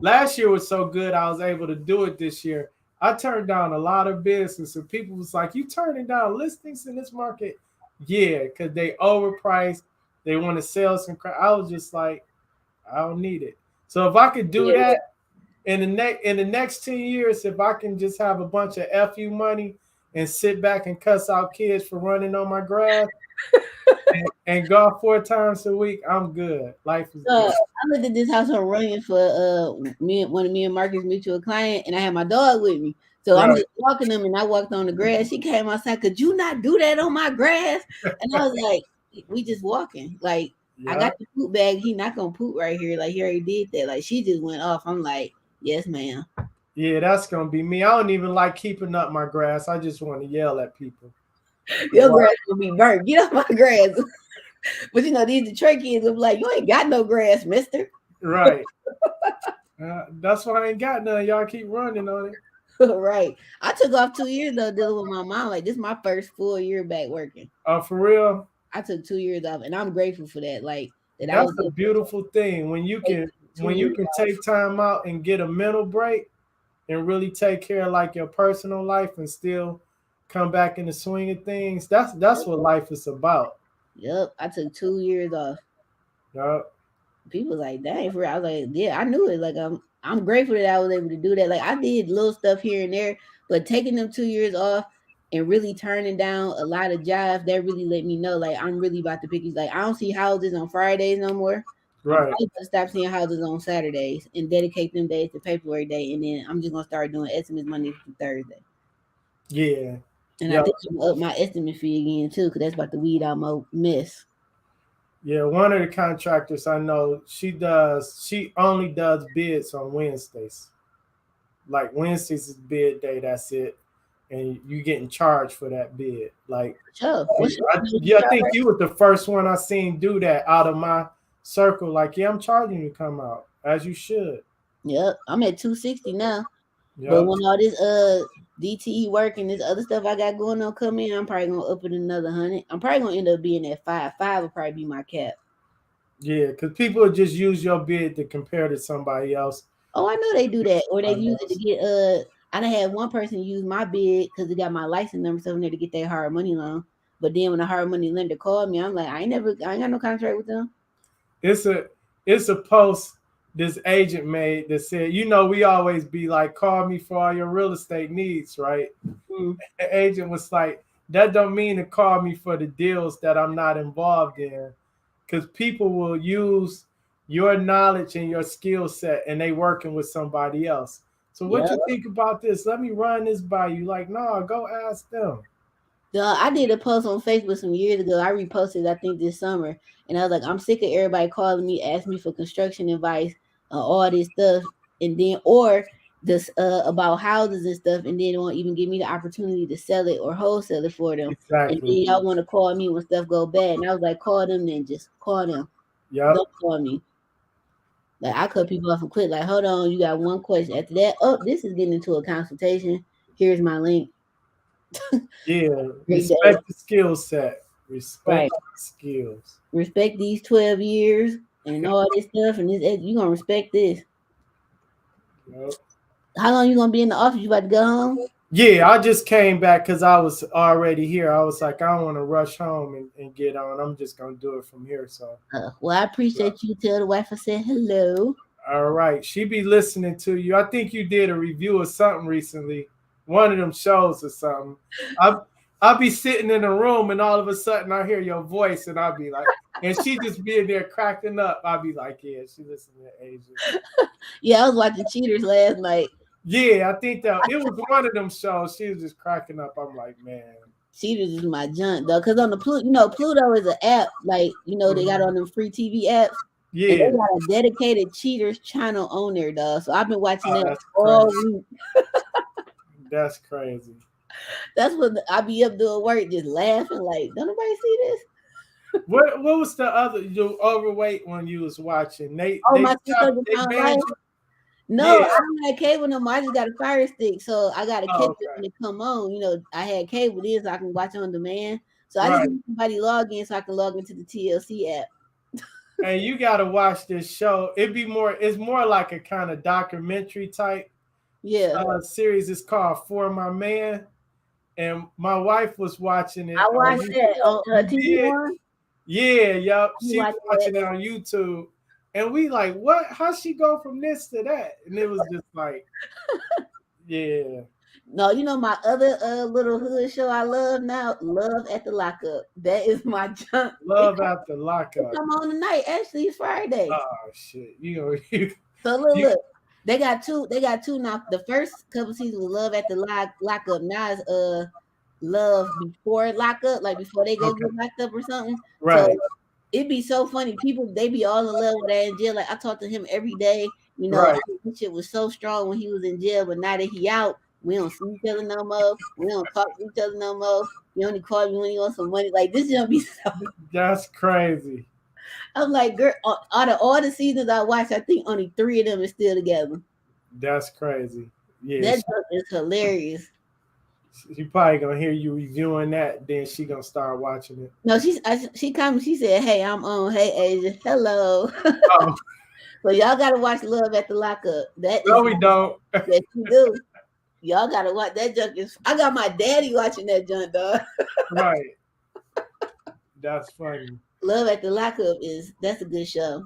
Last year was so good I was able to do it this year. I turned down a lot of business and people was like, you turning down listings in this market? Yeah, because they overpriced. They want to sell some crap. I was just like, I don't need it. So if I could do that, in the next 10 years, if I can just have a bunch of FU money and sit back and cuss out kids for running on my grass and golf 4 times a week, I'm good. Life is good. I looked at this house I'm running for one of me and Marcus mutual client, and I had my dog with me. So I'm Right. just walking them, and I walked on the grass. She came outside. Could you not do that on my grass? And I was like, we just walking. Like I Yeah. got the poop bag. He not gonna poop right here. Like he already did that. Like she just went off. I'm like, yes, ma'am. Yeah, that's gonna be me. I don't even like keeping up my grass. I just want to yell at people. Your grass gonna be burnt. Get off my grass. But you know, these Detroit kids will be like, you ain't got no grass, mister. Right. That's why I ain't got none. Y'all keep running on it. Right. I took off 2 years though dealing with my mom. Like this is my first full year back working. Oh, for real? I took 2 years off, and I'm grateful for that. Like that's a beautiful thing when you can take time out and get a mental break and really take care of like your personal life and still come back in the swing of things. That's what life is about. Yep. I took 2 years off. Yep. People like, dang, for real. I was like, yeah, I knew it. Like I'm grateful that I was able to do that. Like I did little stuff here and there, but taking them 2 years off and really turning down a lot of jobs, that really let me know like I'm really about to pick these. Like I don't see houses on Fridays no more. Right. I'm probably gonna stop seeing houses on Saturdays and dedicate them days to paperwork day, and then I'm just gonna start doing estimates Monday through Thursday. Yeah. And I think I'm gonna up my estimate fee again too, because that's about to weed out my mess. Yeah, one of the contractors I know, she only does bids on Wednesdays. Like Wednesdays is bid day, that's it. And you getting charged for that bid. Like sure. I think you were the first one I seen do that out of my circle. Like, yeah, I'm charging you to come out, as you should. Yep, I'm at 260 now. Yep. But when all this DTE work and this other stuff I got going on come in, I'm probably gonna up it another 100. I'm probably gonna end up being at 5. 5 will probably be my cap. Yeah, because people just use your bid to compare to somebody else. Oh, I know they do that, or they use it to get I done had one person use my bid because they got my license number so in there to get their hard money loan. But then when the hard money lender called me, I'm like, I ain't got no contract with them. It's a post this agent made that said, you know, we always be like, call me for all your real estate needs, right? Mm-hmm. The agent was like, that don't mean to call me for the deals that I'm not involved in, because people will use your knowledge and your skill set and they working with somebody else. So what you think about this? Let me run this by you. Like, no, go ask them. I did a post on Facebook some years ago. I reposted, I think, this summer. And I was like, I'm sick of everybody calling me, asking me for construction advice, all this stuff. And then, or this about houses and stuff. And then they won't even give me the opportunity to sell it or wholesale it for them. Exactly. And then y'all want to call me when stuff go bad. And I was like, call them then. Just call them. Yep. Don't call me. Like, I cut people off and quit. Like, hold on, you got one question. After that, this is getting into a consultation. Here's my link. Yeah, respect the skill set. Respect the skills. Respect these 12 years and all this stuff. And this, you're going to respect this. Yep. How long you going to be in the office? You about to go home? Yeah, I just came back because I was already here. I was like, I don't want to rush home and get on. I'm just going to do it from here. So, well, I appreciate you. Tell the wife I said hello. All right. She be listening to you. I think you did a review of something recently. One of them shows or something. I'll be sitting in a room and all of a sudden I hear your voice and I'll be like, and she just being there cracking up. I'll be like, yeah, she listening to Asia. Yeah, I was watching Cheaters last night. Yeah, I think that it was one of them shows. She was just cracking up. I'm like, man. Cheaters is my junk though, because on the Pluto is an app, like they got on them free TV apps. Yeah, they got a dedicated Cheaters channel on there, dog. So I've been watching that all week. That's crazy. That's what I be up doing work, just laughing. Like, don't nobody see this? What was the other overweight one you was watching? My sister No, yeah. I don't have cable no more. I just got a Fire Stick, so I got to catch it when it come on. I had cable then, so I can watch on demand. So I just need somebody log in so I can log into the TLC app. And you got to watch this show. It's more like a kind of documentary type series. It's called For My Man. And my wife was watching it. I watched that on TV1. Yeah, yep. She was watching it on YouTube. And we like, what? How she go from this to that? And it was just like, yeah. No, you know my other little hood show I love now, Love at the Lockup. That is my junk. Love after It lockup. come on tonight. Actually, it's Friday. Oh shit. You know, So look, they got two. They got two now. The first couple seasons was Love at the Lockup. Now it's Love before lockup, like before they go get locked up or something. So right. it'd be so funny. People they be all in love with that in jail. Like I talk to him every day. You know, Right. this shit was so strong when he was in jail, but now that he out, we don't see each other no more. We don't talk to each other no more. You only call me when you want some money. Like this gonna be so. That's crazy. I'm like, girl, out of all the seasons I watched, I think only 3 of them is still together. That's crazy. Yeah. That joke is hilarious. She probably gonna hear you reviewing that, then she gonna start watching it. No, she come. She said, "Hey, I'm on. Hey, Asia. Hello." Oh, So y'all gotta watch Love at the Lockup. That no, is we don't. that you do. Y'all gotta watch that junk. I got my daddy watching that junk, dog. Right. That's funny. Love at the Lockup that's a good show.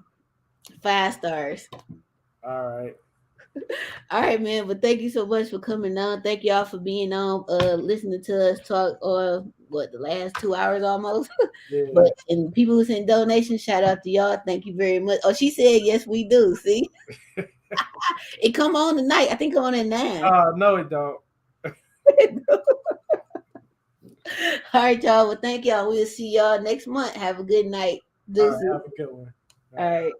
5 stars. All right. All right, man. But thank you so much for coming on. Thank y'all for being on, listening to us talk the last 2 hours almost. Yeah. But and people who sent donations, shout out to y'all. Thank you very much. Oh, she said yes, we do. See, it come on tonight. I think come on at 9. No, it don't. All right, y'all. Well, thank y'all. We'll see y'all next month. Have a good night. All right, have a good one. All right.